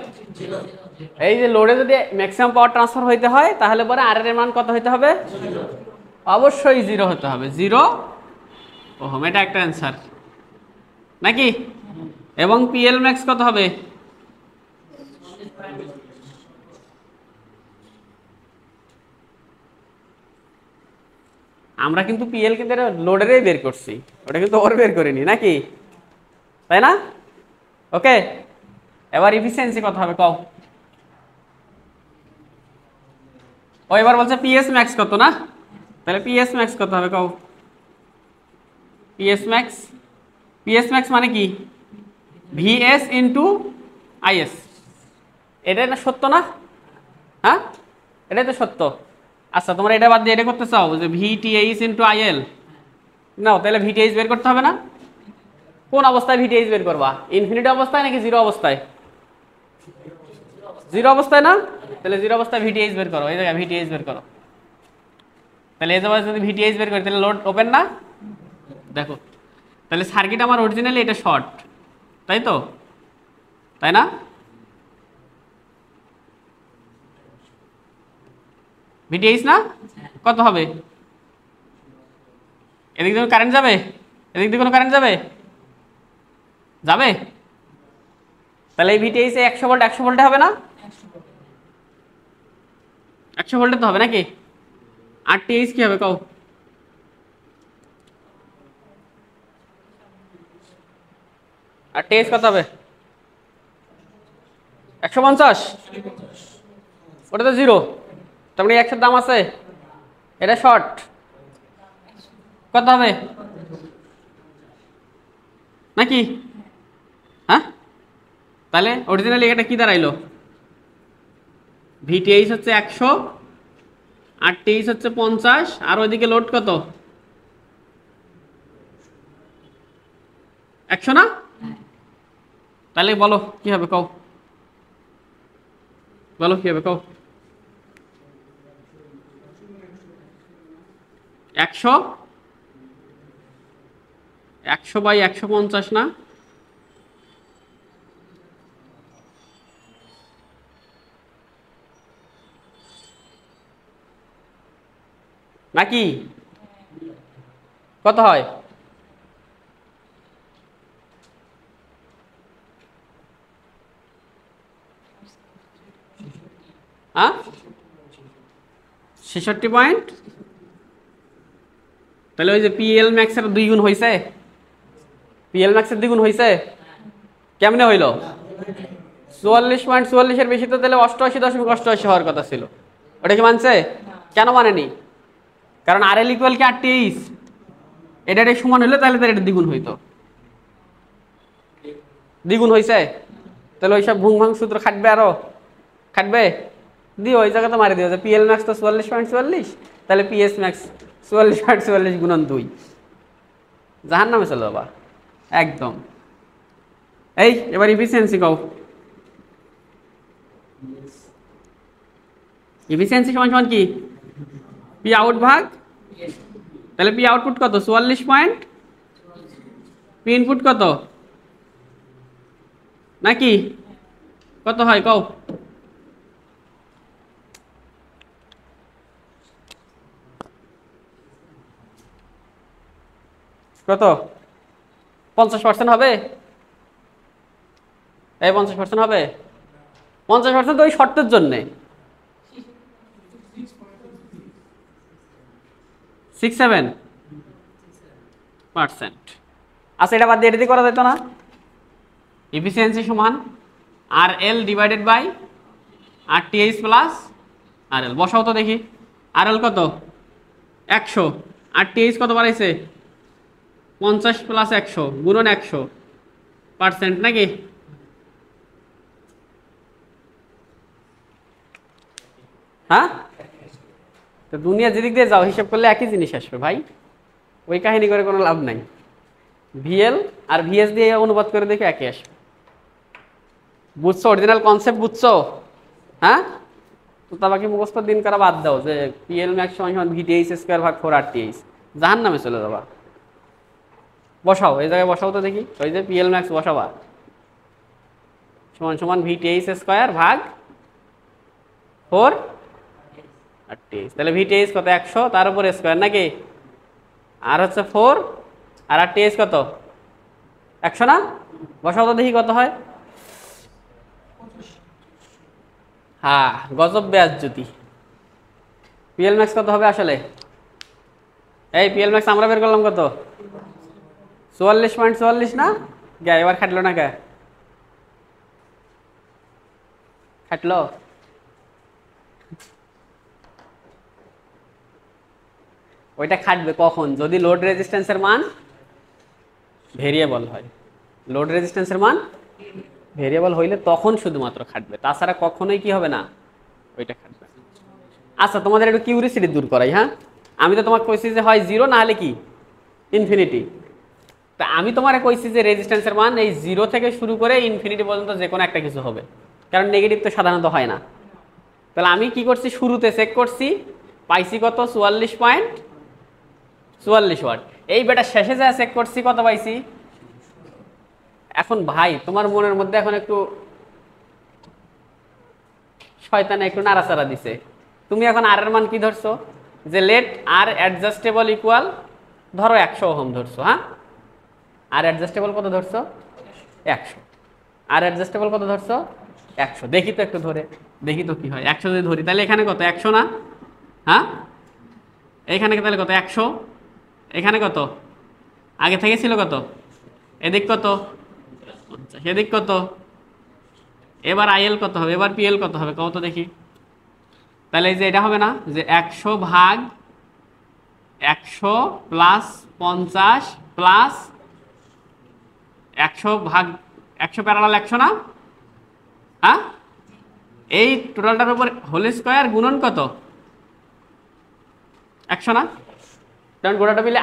S1: এই যে লোডে যদি ম্যাক্সিমাম পাওয়ার ট্রান্সফার হইতে হয় তাহলে পরে আর এর মান কত হইতে হবে? অবশ্যই 0 হতে হবে, 0 ওহম। এটা একটা অ্যান্সার নাকি? এবং পিএল ম্যাক্স কত হবে? আমরা কিন্তু পিএল কিন্তু লোডেরই বের করছি, ওটা কিন্তু ওর বের করিনি নাকি, তাই না? ওকে, এবার এফিসিয়েন্সি কত হবে কও? ও এবার বলছে পিএস ম্যাক্স কত, না? তাহলে পিএস ম্যাক্স কত হবে কও? পিএস ম্যাক্স মানে কি? VS into IS. এটাই না সত্য, না? হ্যাঁ, এটাই তো সত্য। আচ্ছা, তোমরা এটা বাদ দিয়ে এটা করতে চাও যে ভিটিএইচ ইন্টু আইএল নাও, তাহলে ভিটিএইচ বের করতে হবে না? কোন অবস্থায় ভিটিএইচ বের করবা? ইনফিনিটি অবস্থায় নাকি জিরো অবস্থায়? জিরো অবস্থায়, না? তাহলে জিরো অবস্থায় ভিটিএইচ বের করো, এই জায়গায় ভিটিএইচ বের করো। তাহলে এই জায়গায় যদি ভিটিএইচ বের করি তাহলে লোড ওপেন, না? দেখো, তাহলে সার্কিট আমার অরিজিনালি এটা শর্ট, তাই তো, তাই না? ভিটিএইচ না কত হবে? এদিক দিয়ে কারেন্ট যাবে? এদিক দিয়ে কোনো কারেন্ট যাবে? যাবে? তাহলে এই ভিটিএইচ 100 ভোল্ট 100 ভোল্টে হবে না? 100 ভোল্টে তো হবে নাকি? আর টিএইচ কি হবে কও? আর টিএইচ কত হবে? 150। ওটা তো জিরো, তার মানে 100 দাম আছে, এটা শর্ট, কত হবে নাকি? হ্যাঁ, তাহলে অরিজিনালি এটা কি দাঁড়াইলো? ভিটিএইচ হচ্ছে 100, আর টিএইচ হচ্ছে 50, আর ওইদিকে লোড কত? 100, না? তাহলে বলো কি হবে কও? বলো কি হবে কও? 100 বাই 150, না? নাকি কত হয়? হ্যাঁ, 66 পয়েন্ট। তাহলে ওই যে পিএল ম্যাক্সের 2 গুণ হয়েছে, পিএল ম্যাক্সের 2 গুণ হয়েছে, কেমনে হইল? 44.44 বেশি তো, তাহলে 88.88 হওয়ার কথা ছিল, ওটা কি মানছে? কেন মানেনি? কারণ আর এল ইকুয়াল কি আর টিএইচ, এটা সমান হইলে তাহলে তার এটা দ্বিগুণ হইতো, দ্বিগুণ হয়েছে। তাহলে ওইসব ভুং ভাং সূত্র খাটবে, আরো খাটবে, দিও ওই জায়গাতে মারি দিও যে পিএল ম্যাক্স তো 44.44, তাহলে পিএস ম্যাক্স 44.44 গুণন 2, জাহান নামে চলো বাবা একদম। এই এবার ইফিসিয়েন্সি কও। ইফিসিয়েন্সি সমান সমান কি? পি আউট ভাগ, তাহলে পি আউটপুট কত? 44 পয়েন্ট, পি ইনপুট কত নাকি? কত হয় কও? কত? 50% হবে? এই 50% হবে? 50% ওই শর্তের জন্যে 67%। আচ্ছা, এটা বাদ দিয়ে এটা দিয়ে করা যেত না? এফিসিয়েন্সি সমান R L divided by R TH plus R L. বসাও তো দেখি, আর এল কত? 100, আর টিএইচ কত বাড়াইছে? 50 প্লাস 100 গুণন 100% নাকি? হ্যাঁ, তো দুনিয়া যেদিক দিয়ে যাও হিসাব করলে একই জিনিস আসবে ভাই। ওই কাহিনী করে কোনো লাভ নাই। ভিএল আর ভিএস দিয়ে অনুবাদ করে দেখে একই আসবে। বুঝছো অরিজিনাল কনসেপ্ট? বুঝছো? হ্যাঁ, তো তা বাকি মুখস্থ দিন করা বাদ দাও যে পিএল ম্যাক্স সমান ভিটিএইচ স্কোয়ার ভাগ 4 জাহান নামে চলে যাবা। বসাও, এই জায়গায় বসাও তো দেখি, ওই যে পিএল ম্যাক্স বসাবা সমান সমান ভিটিএইচ স্কোয়ার ভাগ 4 তাহলে ভিটিএইচ কত? 100, তার উপর স্কোয়ার নাকি, আর হচ্ছে 4 আর টিএইচ কত? 100 না? বসাও তো দেখি কত হয়। হ্যাঁ, গজব বেয়াজ্জতি। পিএল ম্যাক্স কত হবে আসলে? এই পিএল ম্যাক্স আমরা বের করলাম কত? 44.44 না? গা এবার খাটলো না কে? খাটলো? ওইটা খাটবে কখন? যদি লোড রেজিস্ট্যান্সের মান ভেরিয়েবল হয়। লোড রেজিস্ট্যান্সের মান ভেরিয়েবল হইলে তখন শুধুমাত্র খাটবে, তাছাড়া কখনোই কি হবে না, ওইটা খাটবে। আচ্ছা, তোমাদের একটু কিউরিসিটি দূর করাই। হ্যাঁ, আমি তো তোমাকে কইছি যে হয় 0 না হলে কি ইনফিনিটি। তা আমি তোমারে কইছি যে রেজিস্ট্যান্সের মান এই 0 থেকে শুরু করে ইনফিনিটি পর্যন্ত যে কোনো একটা কিছু হবে, কারণ নেগেটিভ তো সাধারণত হয় না। তাহলে আমি কি করছি, শুরুতে চেক করছি, পাইছি কত? 44.44 ওয়াট। এই বেটা শেষে যা চেক করছি কত পাইছি। এখন ভাই তোমার মনের মধ্যে এখন একটু শয়তানে একটু নাড়াচাড়া দিছে। তুমি এখন আর এর মান কি ধরছো, যে লেট আর অ্যাডজাস্টেবল ইকুয়াল ধরো 100 ওহম ধরছো। হ্যাঁ, আর অ্যাডজাস্টেবল কত ধরছো? 100। আর অ্যাডজাস্টেবল কত ধরছো? 100। দেখি তো একটু ধরে, দেখি তো কি হয়। 100 যদি ধরি তাহলে এখানে কত? 100 না? হ্যাঁ, এখানে তাহলে কত? 100। এখানে কত? আগে থেকে ছিল কত? এদিক কত? এদিক কত? এবার আইএল কত হবে? এবার পিএল কত হবে? কত দেখি। তাহলে এই যে এটা হবে না, যে 100 ভাগ 100 প্লাস 50 প্লাস 100 ভাগ 100 প্যারালাল 100 না? হ্যাঁ, এই টোটালটার উপর হোল স্কোয়ার গুণন কত? 100 না? কারণ গোটাটা মিলে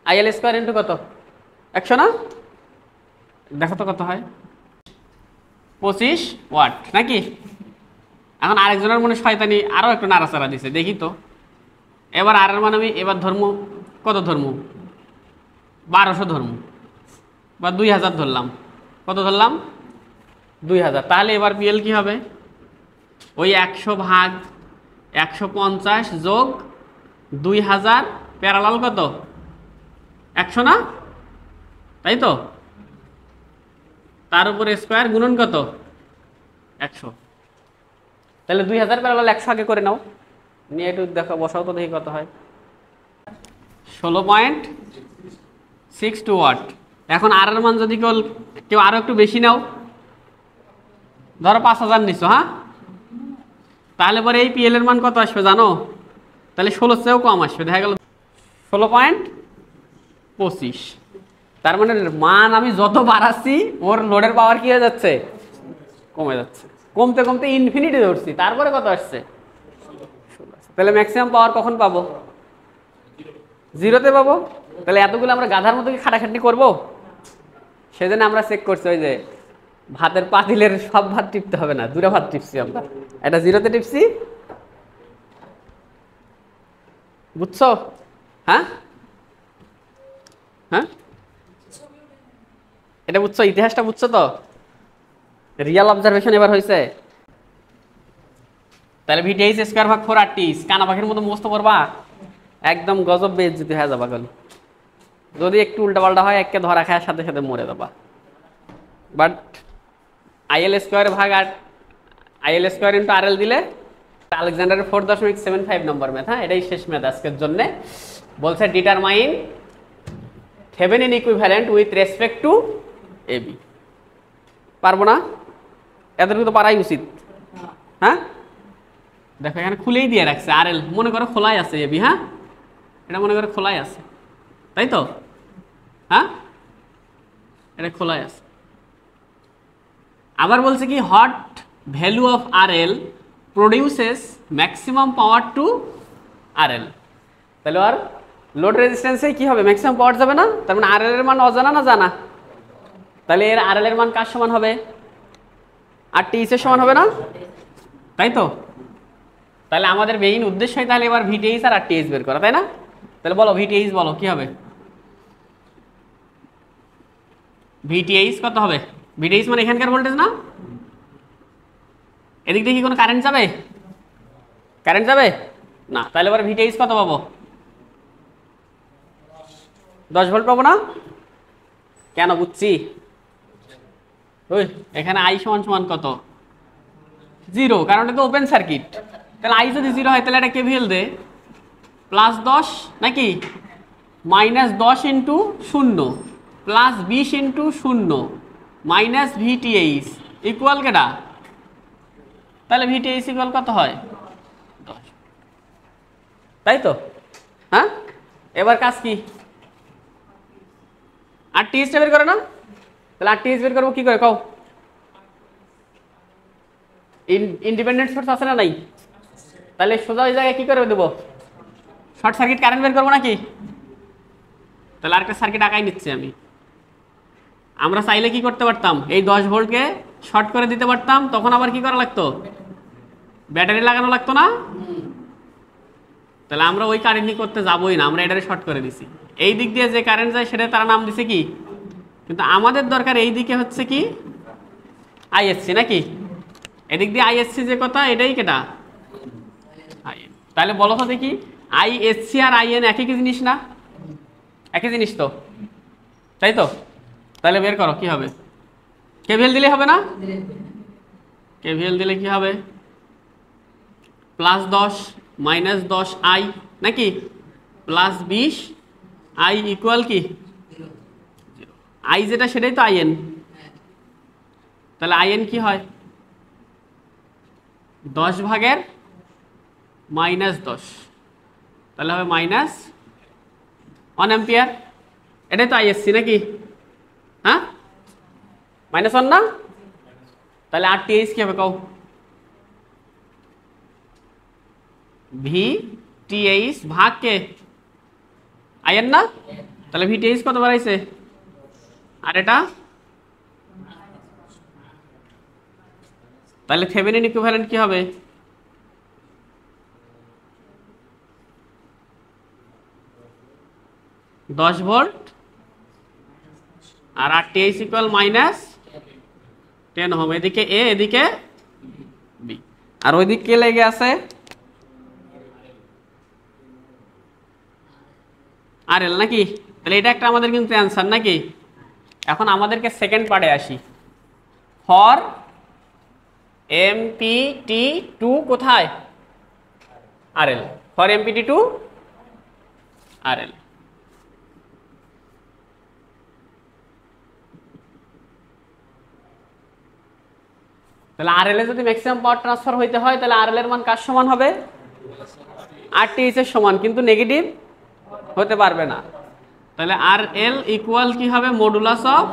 S1: আইএল স্কোয়ার ইন্টু কত? 100 না? দেখো তো কত হয়। 25 ওয়াট নাকি? এখন আরেকজনের মনে শয়তানি আরও একটু নাড়াচাড়া দিছে, দেখি তো। এবার আর এর মান আমি এবার ধর্ম কত? ধর্ম 1200 ধর্ম বা 2000 ধরলাম। কত ধরলাম? 2000। তাহলে এবার পিএল কি হবে? ওই 100 ভাগ 150 যোগ 2000 প্যারালাল কত? 100 না? তাই তো? তার উপরে স্কোয়ার গুণন কত? 100। তাহলে 2000 প্যারালাল 100 আগে করে নাও, নিয়ে একটু দেখো, বসাও তো দেখি কত হয়। 16.62 ওয়াট। এখন আর এর মান যদি কেউ আরো একটু বেশি নাও, ধরো 5000 নিছো। হ্যাঁ, তাহলে পরে এই পিএল এর মান কত আসবে জানো? তাহলে 16 চেয়েও কম আসবে, দেখা গেল 16.25। তার মানে মান আমি যত বাড়াচ্ছি ওর লোডের পাওয়ার কি হয়ে যাচ্ছে? কমে যাচ্ছে। কমতে কমতে ইনফিনিটি ধরছি, তারপরে কত আসছে? তাহলে ম্যাক্সিমাম পাওয়ার কখন পাবো? 0তে পাবো। তাহলে এতগুলো আমরা গাধার মতো কি খাটাখাটনি করবো? সেজন্য আমরা চেক করছি, ওই যে ভাতের পাতিলের সব ভাত টিপতে হবে না, 2টা ভাত টিপছি আমরা, এটা 0তে টিপছি। বুঝছো? হ্যাঁ হ্যাঁ, এটা বুঝছো? ইতিহাসটা বুঝছো তো? রিয়াল অবজারভেশন এবার হয়েছে। তাহলে ভিটিএইচ স্কোয়ার ভাগ 4 কানা পাখির মতো মুখস্থ করবা, একদম গজব বেইজ্জতি হয়ে যাবা। গেল যদি একটু উল্টাপাল্টা হয় একে ধরা খায় সাথে সাথে মরে যাবা। বাট আইএল স্কোয়ার ভাগ আইএল স্কোয়ার ইন্টু আরএল দিলে আলেকজান্ডারের 4.75 নম্বর ম্যাথ। হ্যাঁ, এটাই শেষ ম্যাথ আজকের জন্য। বলছে determine Thevenin equivalent with respect to AB. পারবো না? এতটুকু তো পারাই উচিত। হ্যাঁ, দেখো এখানে খুলেই দিয়ে রাখছে আরএল, মনে করো খোলাই আছে এবি। হ্যাঁ, এটা মনে করো খোলাই আছে, তাই তো? হ্যাঁ, এটা খোলাই আছে। আবার বলছে কি what value of RL produces maximum power to RL. তাহলে আর লোড রেজিস্ট্যান্সে কি হবে, ম্যাক্সিমাম পাওয়ার যাবে না, তার মানে আরএল এর মান অজানা না জানা, তাহলে এর আরএল এর মান কার সমান হবে, আরটিএইচ এর সমান হবে না, তাই তো। তাহলে আমাদের মেইন উদ্দেশ্যই তাহলে এবার ভিটিএইচ আর আরটিএইচ বের করা, তাই না। তাহলে বলো ভিটিএইচ বলো কি হবে, ভিটিএইচ কত হবে, ভিটিএইচ মানে এখানকার ভোল্টেজ না, এদিক দিয়ে কি কোনো কারেন্ট যাবে, কারেন্ট যাবে না, তাহলে এবার ভিটিএইচ কত পাবো, 10 ভোল্ট পাবো না, কেন বুঝছি, ওই এখানে আই সমান সমান কত 0, কারণ এটা তো ওপেন সার্কিট, তাহলে আই যদি 0 হয় তাহলে এটা কেভিএল দে +10 নাকি -10 into 0 +20 into 0 minus VTH equal কেটা, তাহলে ভিটিএইচ ইকুয়াল কত হয় 10, তাই তো। হ্যাঁ এবার কাজ কি, আরটিএইচ বের করে না, তাহলে আরটিএইচ বের করবো কি করে কও, ইন্ডিপেন্ডেন্ট সোর্স আছে না নাই, তাহলে সোজা ওই জায়গায় কি করে দেবো, শর্ট সার্কিট কারেন্ট বের করবো নাকি, তাহলে আরেকটা সার্কিট আঁকাই নিচ্ছি আমি, আমরা চাইলে কি করতে পারতাম, এই 10 ভোল্টকে শর্ট করে দিতে পারতাম, তখন আবার কি করা লাগতো, ব্যাটারি লাগানো লাগতো না, তাহলে আমরা ওই কারেন্ট করতে যাবোই না, আমরা এটারে শর্ট করে দিছি, এই দিক দিয়ে যে কারেন্ট যায় সেটা তারা নাম দিছে কি, কিন্তু আমাদের দরকার এই দিকে হচ্ছে কি আইএসসি নাকি, এদিক দিয়ে আইএসসি যে কথা এটাই কেটা আইএন, তাহলে বলো তো দেখি আইএসসি আর আইএন একই কি জিনিস না, একই জিনিস তো, তাই তো। তাহলে বের করো কি হবে, কেভিএল দিলে হবে না, কেভিএল দিলে কি হবে +10 -10 আই নাকি +20 আই ইকুয়াল কি আই যেটা সেটাই তো আইএন, তাহলে আইএন কি হয় 10 ভাগের -10, তাহলে হবে -1 অ্যাম্পিয়ার, এটাই তো আইএসসি নাকি, হ্যাঁ -1 না, তাহলে আরটিএইচ কি হবে কও, ভিটিএইচ ভাগ কে আইএন না, তাহলে ভিটিএইচ কত বাড়াইছে, আর এটা তাহলে থেভেনিন ইকুইভ্যালেন্ট কি হবে, -10 ভোল্ট আর আরটিএইচ ইকুয়াল -10 ওহম, এদিকে এ এদিকে বি, আর ওইদিক কে লেগে আছে আরএল নাকি, তাহলে এটা একটা আমাদের কিন্তু অ্যান্সার নাকি। এখন আমাদেরকে সেকেন্ড পার্টে আসি, ফর MPT2 কোথায় আরএল, ফর MPT2 আরএল, তাহলে আরএল এ যদি ম্যাক্সিমাম পাওয়ার ট্রান্সফার হইতে হয় তাহলে আরএল এর মান কার সমান হবে, আরটিএইচ এর সমান, কিন্তু নেগেটিভ হতে পারবে না, তাহলে আরএল ইকুয়াল কি হবে মডুলাস অফ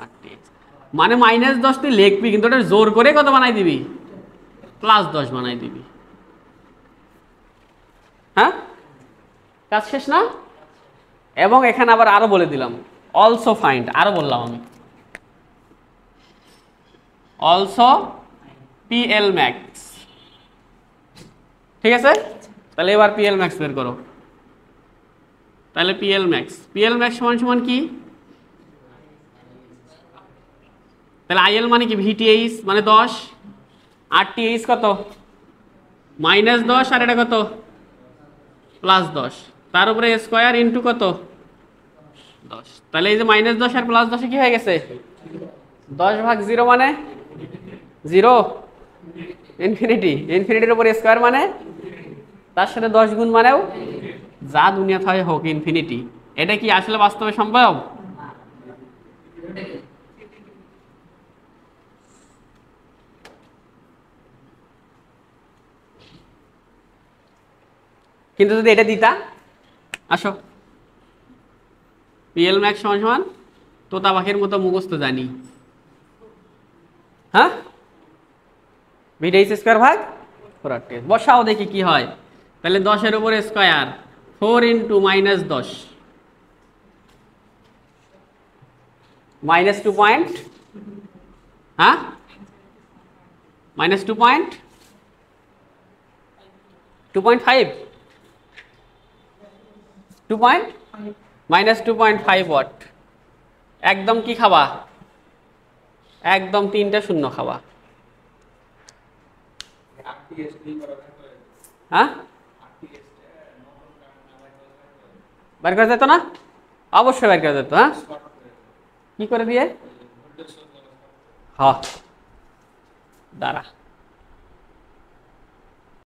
S1: আরটিএইচ, মানে -10 তুই লিখবি কিন্তু ওটা জোর করে কত বানাই দিবি, +10 বানাই দিবি, হ্যাঁ কাজ শেষ না। এবং এখানে আবার আরো বলে দিলাম অলসো ফাইন্ড, আরো বললাম আমি অলসো পিএল ম্যাক্স, ঠিক আছে। তাহলে এবার পিএল ম্যাক্স বের করো, তাহলে পিএল ম্যাক্স সমান সমান কি, তাহলে আইএল মানে কি ভিটিএইচ মানে 10, আরটিএইচ কত -10 আর এটা কত +10, তার উপরে স্কয়ার ইন্টু কত 10, তাহলে এই যে -10 আর +10 কি হয়ে গেছে 10 ভাগ 0 মানে 0, ইনফিনিটির উপর স্কয়ার মানে তার সাথে 10 গুণ মানেও যা দুনিয়া থাকে হোক ইনফিনিটি, এটা কি আসলে বাস্তবে সম্ভব, কিন্তু যদি এটা দিতা, আসো পিএল ম্যাক্স সমান সমান তোতা পাখির মতো মুখস্থ জানি, হ্যাঁ ভিটিএইচ স্কয়ার ভাগ 4 আরটিএইচ, বসাও দেখি কি হয়, তাহলে 10 এর উপরে স্কয়ার 4 ইন্টু -10 -2 পয়েন্ট, হ্যাঁ -2 পয়েন্ট 2.5 2 পয়েন্ট -2.5 ওয়াট। একদম কি খাবা, একদম 3টা শূন্য খাবা। হ্যাঁ বের করা যেত না? অবশ্যই বের করা যেত। হ্যাঁ কি করে দিয়ে? হ্যাঁ দাঁড়া